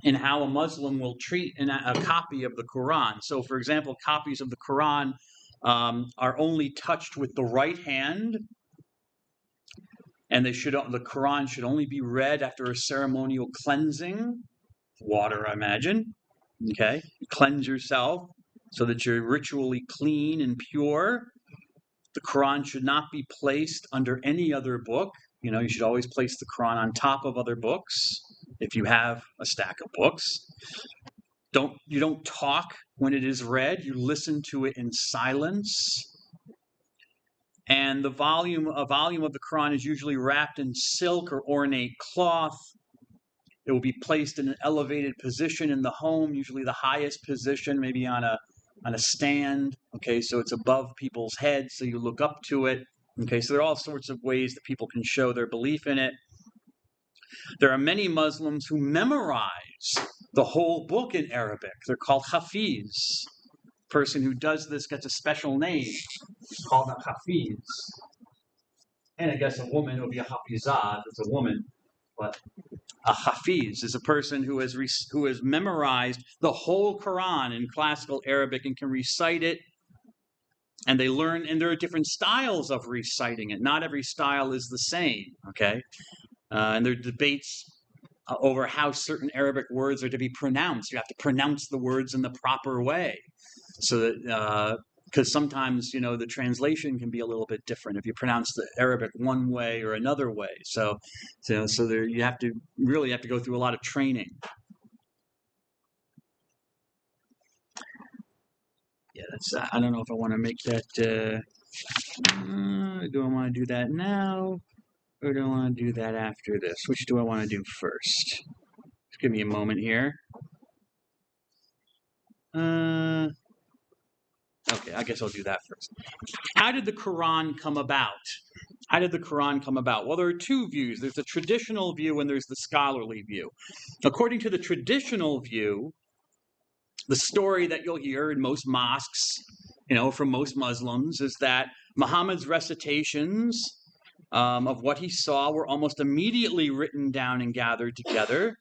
In how a Muslim will treat a copy of the Quran. So, for example, copies of the Quran are only touched with the right hand, and the Quran should only be read after a ceremonial cleansing, water, I imagine. Okay, cleanse yourself so that you're ritually clean and pure. The Quran should not be placed under any other book. You should always place the Quran on top of other books if you have a stack of books. You don't talk when it is read. You listen to it in silence. And a volume of the Quran is usually wrapped in silk or ornate cloth. It will be placed in an elevated position in the home, usually the highest position, maybe on a stand. Okay, so it's above people's heads, so you look up to it. Okay, so there are all sorts of ways that people can show their belief in it. There are many Muslims who memorize the whole book in Arabic. They're called hafiz. The person who does this gets a special name. It's called a hafiz. And I guess a woman would be a hafizah if it's a woman. But a hafiz is a person who has memorized the whole Quran in classical Arabic and can recite it. And they learn, and there are different styles of reciting it. Not every style is the same, okay? And there are debates over how certain Arabic words are to be pronounced. You have to pronounce the words in the proper way. So that, because sometimes, the translation can be a little bit different if you pronounce the Arabic one way or another way. So there you have to go through a lot of training. Yeah, that's. I don't know if I want to make that. Do I want to do that now? or do I want to do that after this? Which do I want to do first? Just give me a moment here. Okay, I guess I'll do that first. How did the Quran come about? How did the Quran come about? Well, there are two views. There's the traditional view and there's the scholarly view. According to the traditional view, the story that you'll hear in most mosques, from most Muslims, is that Muhammad's recitations of what he saw were almost immediately written down and gathered together.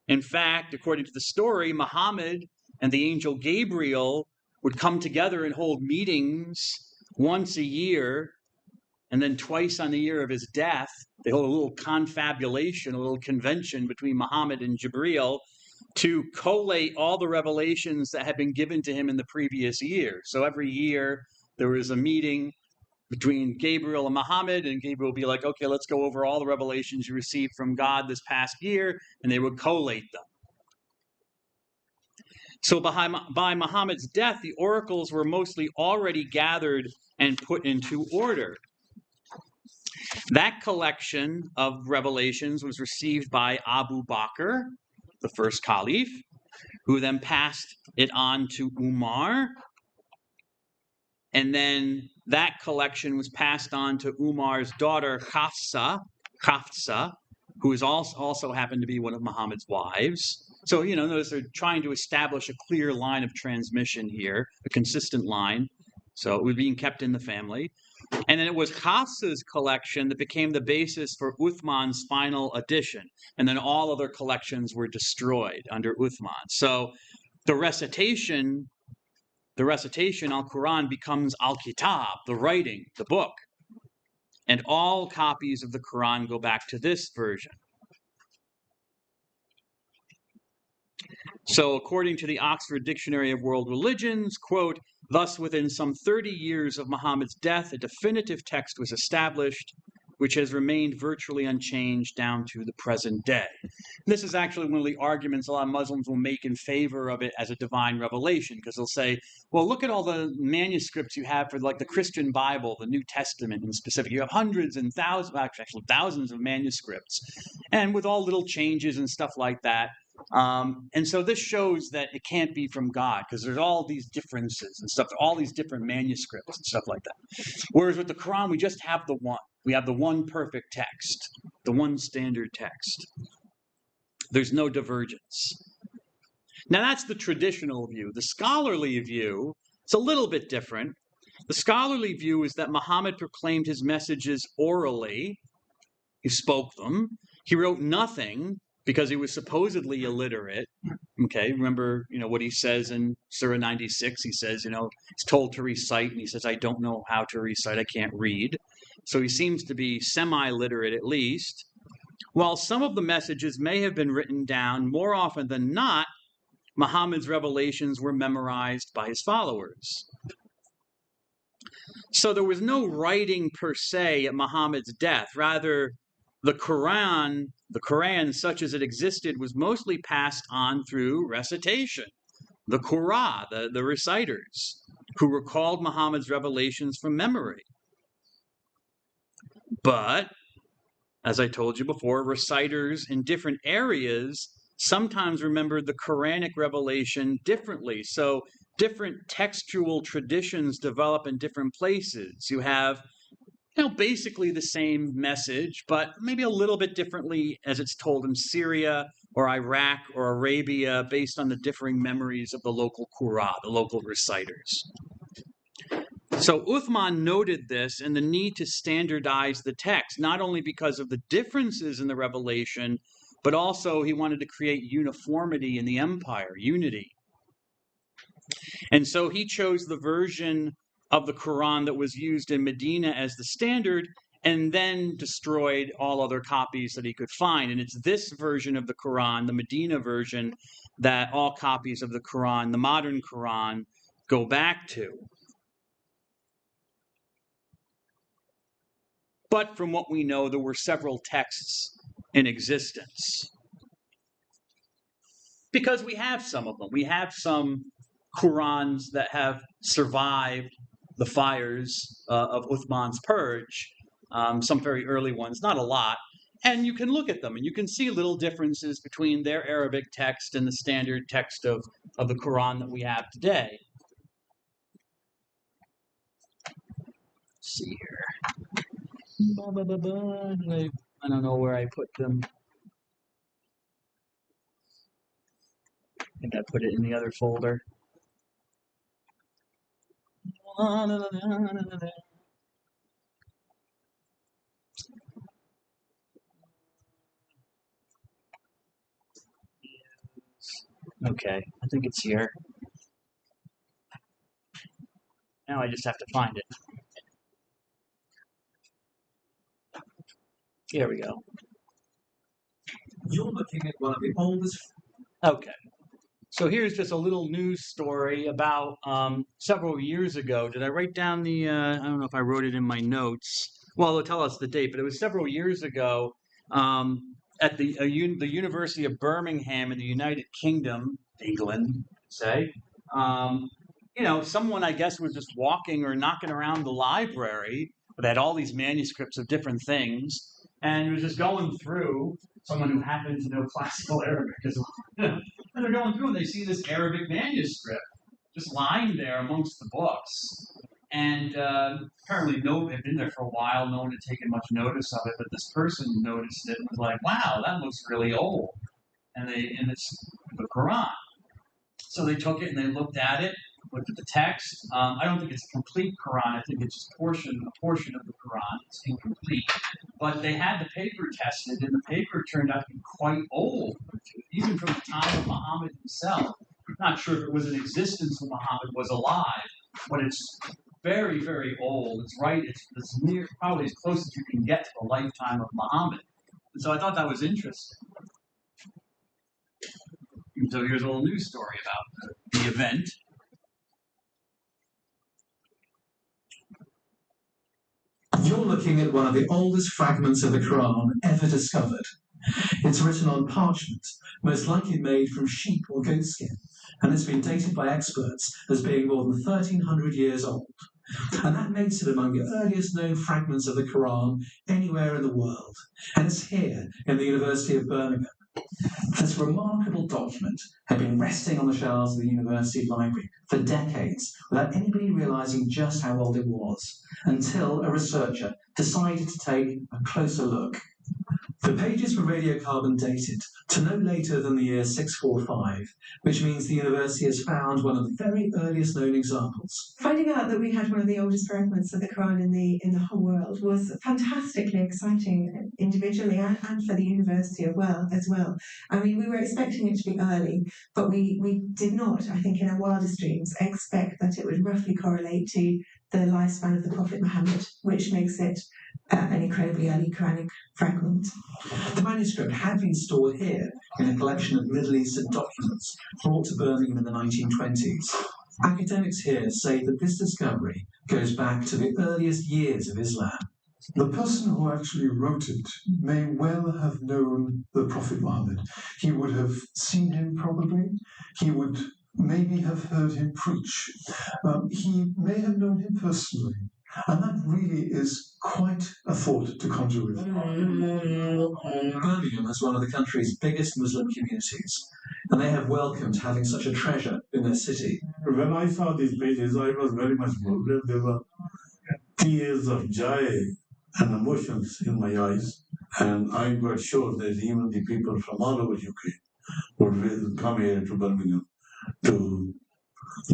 In fact, according to the story, Muhammad and the angel Gabriel would come together and hold meetings once a year, and then twice on the year of his death. They hold a little confabulation, a little convention between Muhammad and Jibreel to collate all the revelations that had been given to him in the previous year. So every year there was a meeting between Gabriel and Muhammad, and Gabriel would be like, okay, let's go over all the revelations you received from God this past year, and they would collate them. So by Muhammad's death, the oracles were mostly already gathered and put into order. That collection of revelations was received by Abu Bakr, the first caliph, who then passed it on to Umar. And then that collection was passed on to Umar's daughter, Hafsa, who is also happened to be one of Muhammad's wives. So, notice they're trying to establish a clear line of transmission here, a consistent line. So it was being kept in the family. And then it was Hafsa's collection that became the basis for Uthman's final edition. And then all other collections were destroyed under Uthman. So the recitation Al-Quran becomes Al-Kitab, the writing, the book. And all copies of the Quran go back to this version. So according to the Oxford Dictionary of World Religions, quote, thus within some 30 years of Muhammad's death, a definitive text was established, which has remained virtually unchanged down to the present day. This is actually one of the arguments a lot of Muslims will make in favor of it as a divine revelation, because they'll say, well, look at all the manuscripts you have for like the Christian Bible, the New Testament in specific. You have hundreds and thousands, actually thousands of manuscripts, and with all little changes and stuff like that. And so this shows that it can't be from God, because there's all these differences and stuff, all these different manuscripts and stuff like that. Whereas with the Quran, we just have the one. We have the one perfect text, the one standard text. There's no divergence. Now that's the traditional view. The scholarly view is a little bit different. The scholarly view is that Muhammad proclaimed his messages orally. He spoke them. He wrote nothing because he was supposedly illiterate. Okay, remember, what he says in Surah 96. He says, he's told to recite, and he says, I don't know how to recite. I can't read. So he seems to be semi-literate at least. While some of the messages may have been written down, more often than not, Muhammad's revelations were memorized by his followers. So there was no writing per se at Muhammad's death. Rather, the Quran, such as it existed, was mostly passed on through recitation. The Qur'an, the reciters, who recalled Muhammad's revelations from memory. But, as I told you before, reciters in different areas sometimes remembered the Quranic revelation differently. So different textual traditions develop in different places. You have basically the same message, but maybe a little bit differently as it's told in Syria or Iraq or Arabia, based on the differing memories of the local Qur'an, the local reciters. So Uthman noted this and the need to standardize the text, not only because of the differences in the revelation, but also he wanted to create uniformity in the empire, unity. And so he chose the version of the Quran that was used in Medina as the standard, and then destroyed all other copies that he could find. And it's this version of the Quran, the Medina version, that all copies of the Quran, the modern Quran, go back to. But from what we know, there were several texts in existence. Because we have some of them. We have some Qurans that have survived the fires of Uthman's purge, some very early ones, not a lot. And you can look at them and you can see little differences between their Arabic text and the standard text of the Quran that we have today. Let's see here. I don't know where I put them. I think I put it in the other folder. Okay, I think it's here. Now I just have to find it. Here we go. You're looking at one of the oldest. Okay. So here's just a little news story about several years ago. Did I write down the, I don't know if I wrote it in my notes. Well, it'll tell us the date, but it was several years ago at the University of Birmingham in the United Kingdom, England, say. You know, someone, I guess, was just walking or knocking around the library that had all these manuscripts of different things, and was just going through, someone who happened to know classical Arabic as well. And they're going through and they see this Arabic manuscript just lying there amongst the books. And apparently no had been there for a while, no one had taken much notice of it, but this person noticed it and was like, wow, that looks really old. And it's the Quran. So they took it and they looked at it, looked at the text. I don't think it's a complete Quran. I think it's just a portion of the Quran. It's incomplete. But they had the paper tested, and the paper turned out to be quite old, even from the time of Muhammad himself. I'm not sure if it was in existence when Muhammad was alive, but it's very, very old. It's near, probably as close as you can get to the lifetime of Muhammad. And so I thought that was interesting. And so here's a little news story about the event. You're looking at one of the oldest fragments of the Quran ever discovered. It's written on parchment, most likely made from sheep or goat skin, and it's been dated by experts as being more than 1,300 years old. And that makes it among the earliest known fragments of the Quran anywhere in the world. And it's here in the University of Birmingham. This remarkable document had been resting on the shelves of the university library for decades without anybody realizing just how old it was, until a researcher decided to take a closer look. The pages were radiocarbon dated to no later than the year 645, which means the university has found one of the very earliest known examples. Finding out that we had one of the oldest fragments of the Quran in the whole world was fantastically exciting individually and for the university as well. I mean, we were expecting it to be early, but we did not, I think in our wildest dreams, expect that it would roughly correlate to the lifespan of the Prophet Muhammad, which makes it an incredibly early Quranic fragment. The manuscript had been stored here in a collection of Middle Eastern documents brought to Birmingham in the 1920s. Academics here say that this discovery goes back to the earliest years of Islam. The person who actually wrote it may well have known the Prophet Muhammad. He would have seen him probably. He would maybe have heard him preach. He may have known him personally. And that really is quite a thought to conjure with. Birmingham is one of the country's biggest Muslim communities, and they have welcomed having such a treasure in their city. When I saw these pages, I was very much moved. There were tears of joy and emotions in my eyes, and I'm quite sure that even the people from all over UK would come here to Birmingham to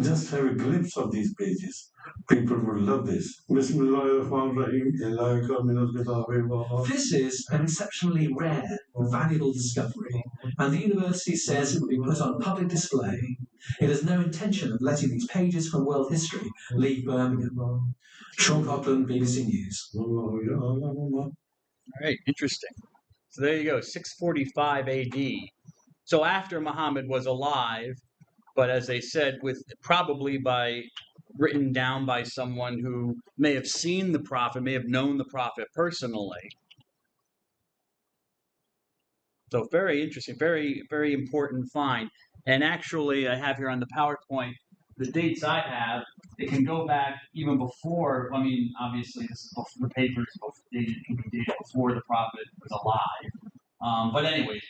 just have a glimpse of these pages. People would love this. This is an exceptionally rare and valuable discovery, and the university says it will be put on public display. It has no intention of letting these pages from world history leave Birmingham. Sean Coughlin, BBC News. All right, interesting. So there you go, 645 AD. So after Muhammad was alive, but as they said, probably written down by someone who may have seen the Prophet, may have known the Prophet personally. So very interesting, very, very important find. And actually, I have here on the PowerPoint the dates I have, it can go back even before. I mean, obviously, this is the papers dated can be dated before the prophet was alive. But anyways,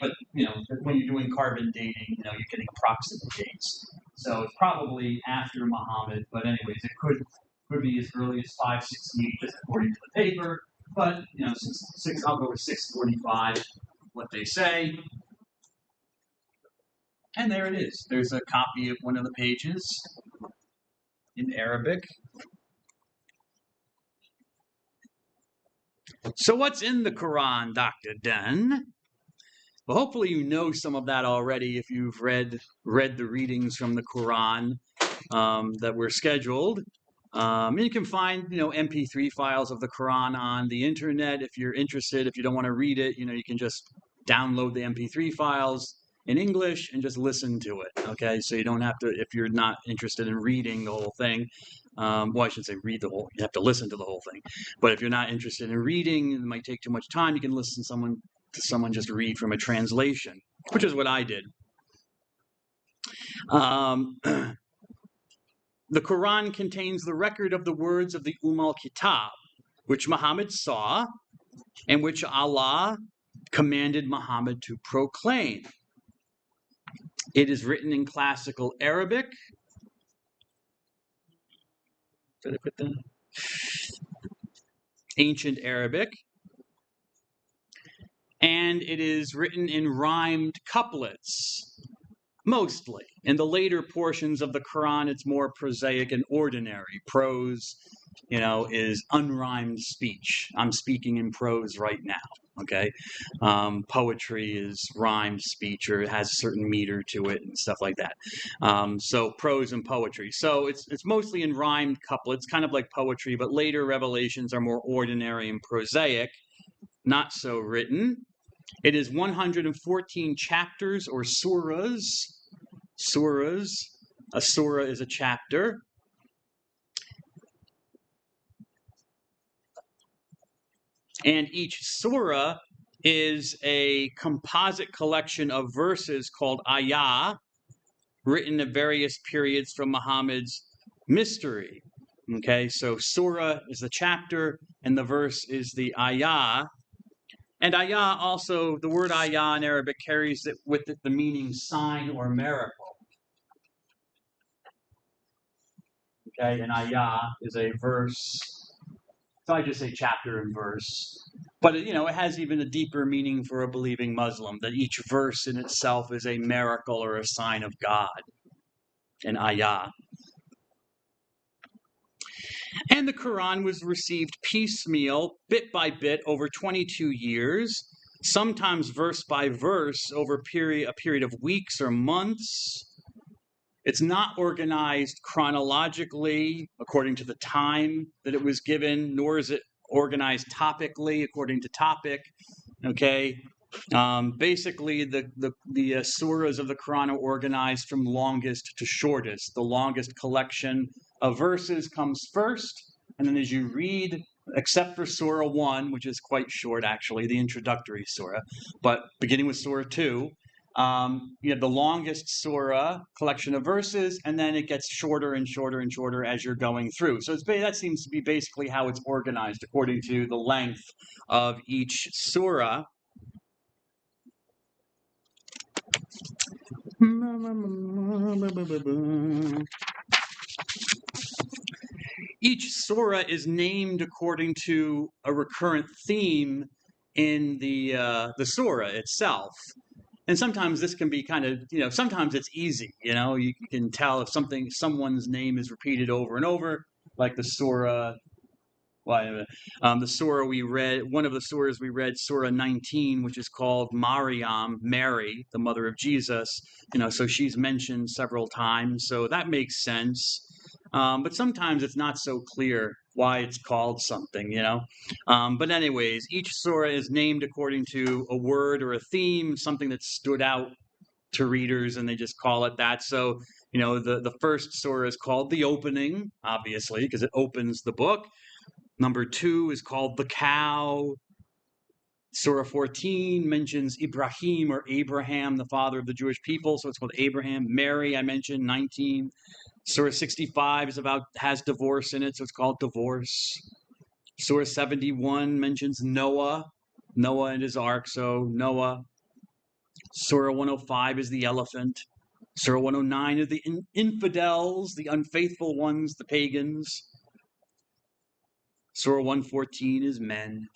when you're doing carbon dating, you're getting approximate dates. So it's probably after Muhammad. But anyways, it could be as early as 568, just according to the paper. But I'll go with 645, what they say. And there it is. There's a copy of one of the pages in Arabic. So what's in the Quran, Dr. Dunn? Well, hopefully you know some of that already if you've read the readings from the Quran that were scheduled. You can find, MP3 files of the Quran on the internet if you're interested. If you don't want to read it, you can just download the MP3 files in English and just listen to it. Okay, so you don't have to, if you're not interested in reading the whole thing. Well, I should say read the whole. You have to listen to the whole thing. But if you're not interested in reading, it might take too much time. You can listen to someone just read from a translation, which is what I did. The Quran contains the record of the words of the Al-Kitab, which Muhammad saw, and which Allah commanded Muhammad to proclaim. It is written in classical Arabic. Did I put that? Ancient Arabic. And it is written in rhymed couplets, mostly. In the later portions of the Quran, it's more prosaic and ordinary. Prose, is unrhymed speech. I'm speaking in prose right now, okay? Poetry is rhymed speech, or it has a certain meter to it and stuff like that. So prose and poetry. So it's mostly in rhymed couplets, kind of like poetry, but later revelations are more ordinary and prosaic, not so written. It is 114 chapters or surahs. Surahs. A surah is a chapter. And each surah is a composite collection of verses called ayah, written at various periods from Muhammad's mystery. Okay, so surah is the chapter, and the verse is the ayah. And ayah also, the word ayah in Arabic carries it with it the meaning sign or miracle. Okay, and ayah is a verse. So I just say chapter and verse. But it has even a deeper meaning for a believing Muslim, that each verse in itself is a miracle or a sign of God. An ayah. And the Quran was received piecemeal, bit by bit, over 22 years, sometimes verse by verse over a period of weeks or months. It's not organized chronologically according to the time that it was given, nor is it organized topically according to topic. Okay, basically the surahs of the Quran are organized from longest to shortest. The longest collection of verses comes first, and then as you read, except for Surah 1, which is quite short actually, the introductory surah, but beginning with Surah 2, you have the longest surah collection of verses, and then it gets shorter and shorter and shorter as you're going through. So that seems to be basically how it's organized according to the length of each surah. Each surah is named according to a recurrent theme in the surah itself. And sometimes this can be kind of, sometimes it's easy, you can tell if someone's name is repeated over and over, like the surah. The surah we read, one of the surahs we read, Surah 19, which is called Maryam, Mary, the mother of Jesus. So she's mentioned several times, so that makes sense. But sometimes it's not so clear why it's called something, But anyways, each surah is named according to a word or a theme, something that stood out to readers, and they just call it that. So, the first surah is called the opening, obviously, because it opens the book. Number 2 is called the cow. Surah 14 mentions Ibrahim or Abraham, the father of the Jewish people, so it's called Abraham. Mary, I mentioned, 19. Surah 65 has divorce in it, so it's called divorce. Surah 71 mentions Noah and his ark, so Noah. Surah 105 is the elephant. Surah 109 is the infidels, the unfaithful ones, the pagans. Surah 114 is men.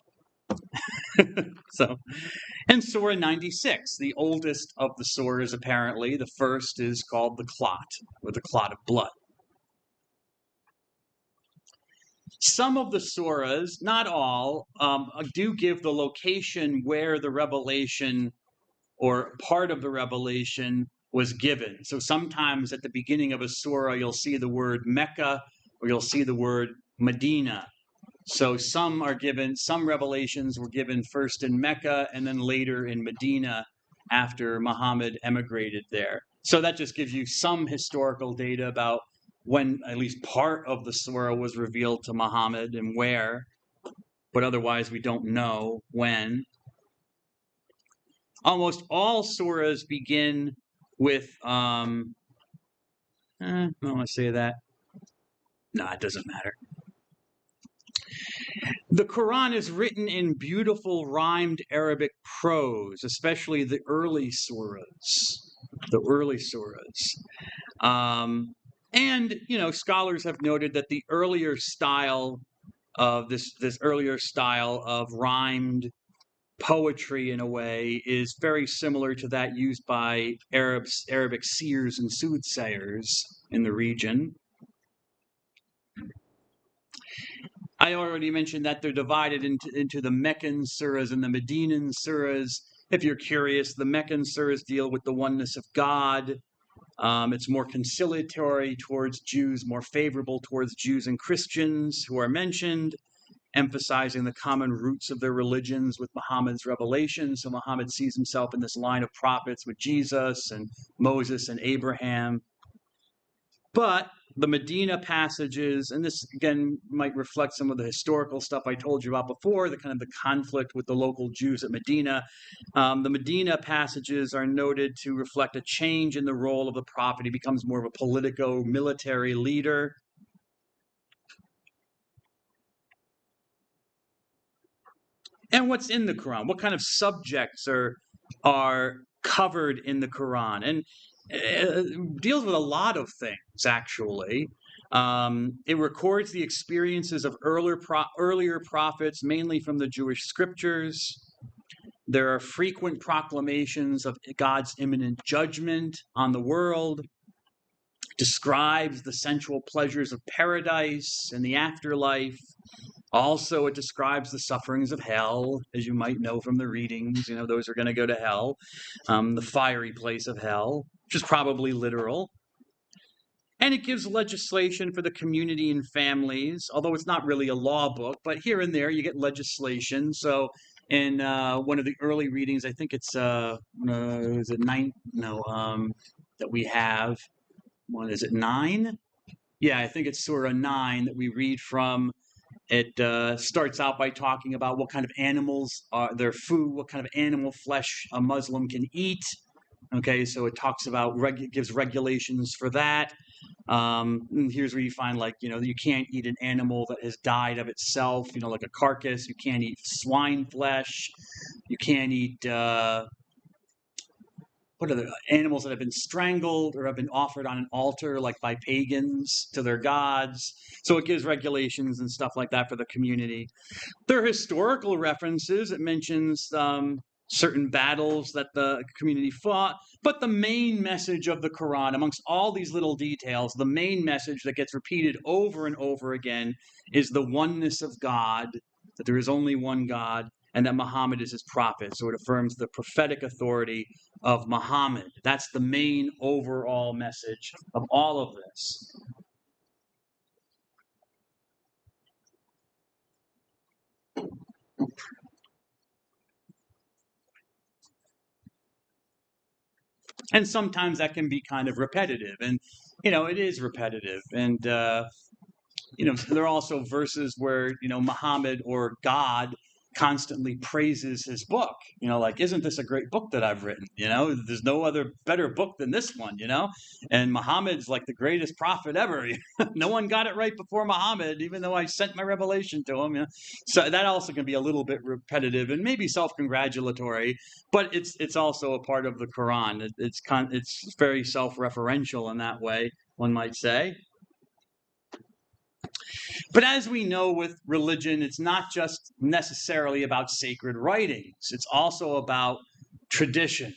And Surah 96, the oldest of the surahs apparently. The first is called the Clot, or the clot of blood. Some of the surahs, not all, do give the location where the revelation or part of the revelation was given. So sometimes at the beginning of a surah, you'll see the word Mecca or you'll see the word Medina. So some revelations were given first in Mecca and then later in Medina after Muhammad emigrated there. So that just gives you some historical data about when at least part of the surah was revealed to Muhammad and where, but otherwise we don't know when. Almost all surahs begin with, I don't want to say that. No, it doesn't matter. The Quran is written in beautiful rhymed Arabic prose, especially the early surahs. And scholars have noted that the earlier style of this earlier style of rhymed poetry, in a way, is very similar to that used by Arabic seers and soothsayers in the region. I already mentioned that they're divided into the Meccan surahs and the Medinan surahs. If you're curious, the Meccan surahs deal with the oneness of God. It's more conciliatory towards Jews, more favorable towards Jews and Christians who are mentioned, emphasizing the common roots of their religions with Muhammad's revelation. So Muhammad sees himself in this line of prophets with Jesus and Moses and Abraham. But the Medina passages, and this again might reflect some of the historical stuff I told you about before, the kind of the conflict with the local Jews at Medina. The Medina passages are noted to reflect a change in the role of the prophet. He becomes more of a politico-military leader. And what's in the Quran? What kind of subjects are covered in the Quran? And it deals with a lot of things, actually. It records the experiences of earlier prophets, mainly from the Jewish scriptures. There are frequent proclamations of God's imminent judgment on the world. Describes the sensual pleasures of paradise and the afterlife. Also, it describes the sufferings of hell, as you might know from the readings. Those are going to go to hell, the fiery place of hell, which is probably literal. And it gives legislation for the community and families, although it's not really a law book, but here and there you get legislation. So in one of the early readings, I think it's, is it 9? No, that we have. What is it, 9? Yeah, I think it's Surah 9 that we read from. It starts out by talking about what kind of animals are their food, what kind of animal flesh a Muslim can eat. Okay, so it talks about, gives regulations for that. And here's where you find, you can't eat an animal that has died of itself, like a carcass. You can't eat swine flesh. You can't eat, what are the animals that have been strangled or have been offered on an altar, like by pagans to their gods. So it gives regulations and stuff like that for the community. There are historical references. It mentions certain battles that the community fought. But the main message of the Quran, amongst all these little details, the main message that gets repeated over and over again is the oneness of God, that there is only one God, and that Muhammad is his prophet. So it affirms the prophetic authority of Muhammad. That's the main overall message of all of this. And sometimes that can be kind of repetitive. And, it is repetitive. And, there are also verses where, Muhammad or God constantly praises his book. Like, isn't this a great book that I've written? There's no other better book than this one, And Muhammad's like the greatest prophet ever. No one got it right before Muhammad, even though I sent my revelation to him. So that also can be a little bit repetitive and maybe self-congratulatory, but it's also a part of the Quran. It's very self-referential in that way, one might say. But as we know with religion, it's not just necessarily about sacred writings. It's also about tradition.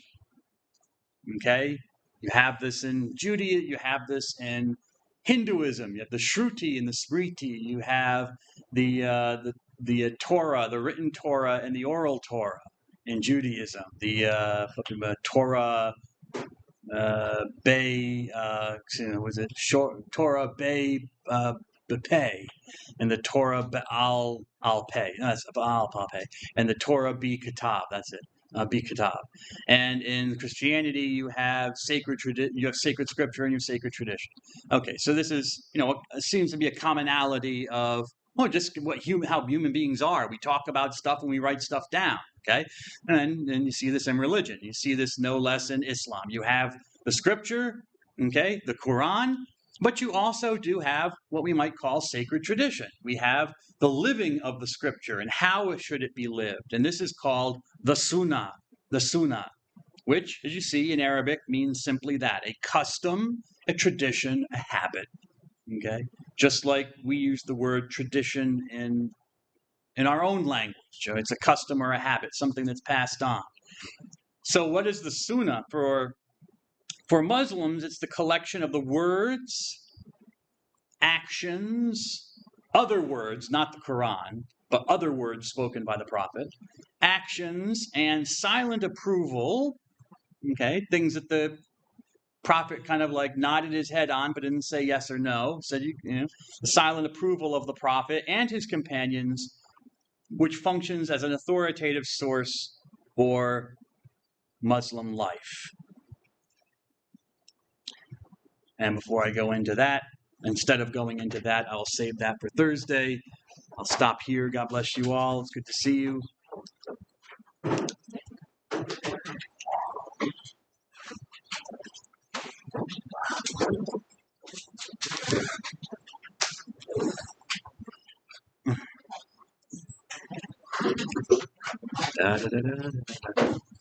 Okay? You have this in Judaism, you have this in Hinduism, you have the Shruti and the Smriti, you have the Torah, the written Torah and the oral Torah in Judaism, the Torah Bay, Torah Bay B'Pei, and the Torah Ba'al Al-Pei, that's Ba'al Al-Pei, and the Torah B'Kitab, that's it, B'Kitab. And in Christianity, you have sacred scripture and you have sacred tradition. Okay, so this is, it seems to be a commonality of just how human beings are. We talk about stuff and we write stuff down. Okay, and you see this in religion. You see this no less in Islam. You have the scripture, okay, the Quran, but you also do have what we might call sacred tradition. We have the living of the scripture and how should it be lived. And this is called the sunnah, which, as you see in Arabic, means simply that, a custom, a tradition, a habit. Okay, just like we use the word tradition in our own language. It's a custom or a habit, something that's passed on. So what is the sunnah? For Muslims, it's the collection of the words, actions, other words, not the Quran, but other words spoken by the Prophet, actions and silent approval, okay, things that the Prophet kind of like nodded his head on but didn't say yes or no, said, the silent approval of the Prophet and his companions, which functions as an authoritative source for Muslim life. And before I go into that, instead of going into that, I'll save that for Thursday. I'll stop here. God bless you all. It's good to see you. Da, da, da, da, da.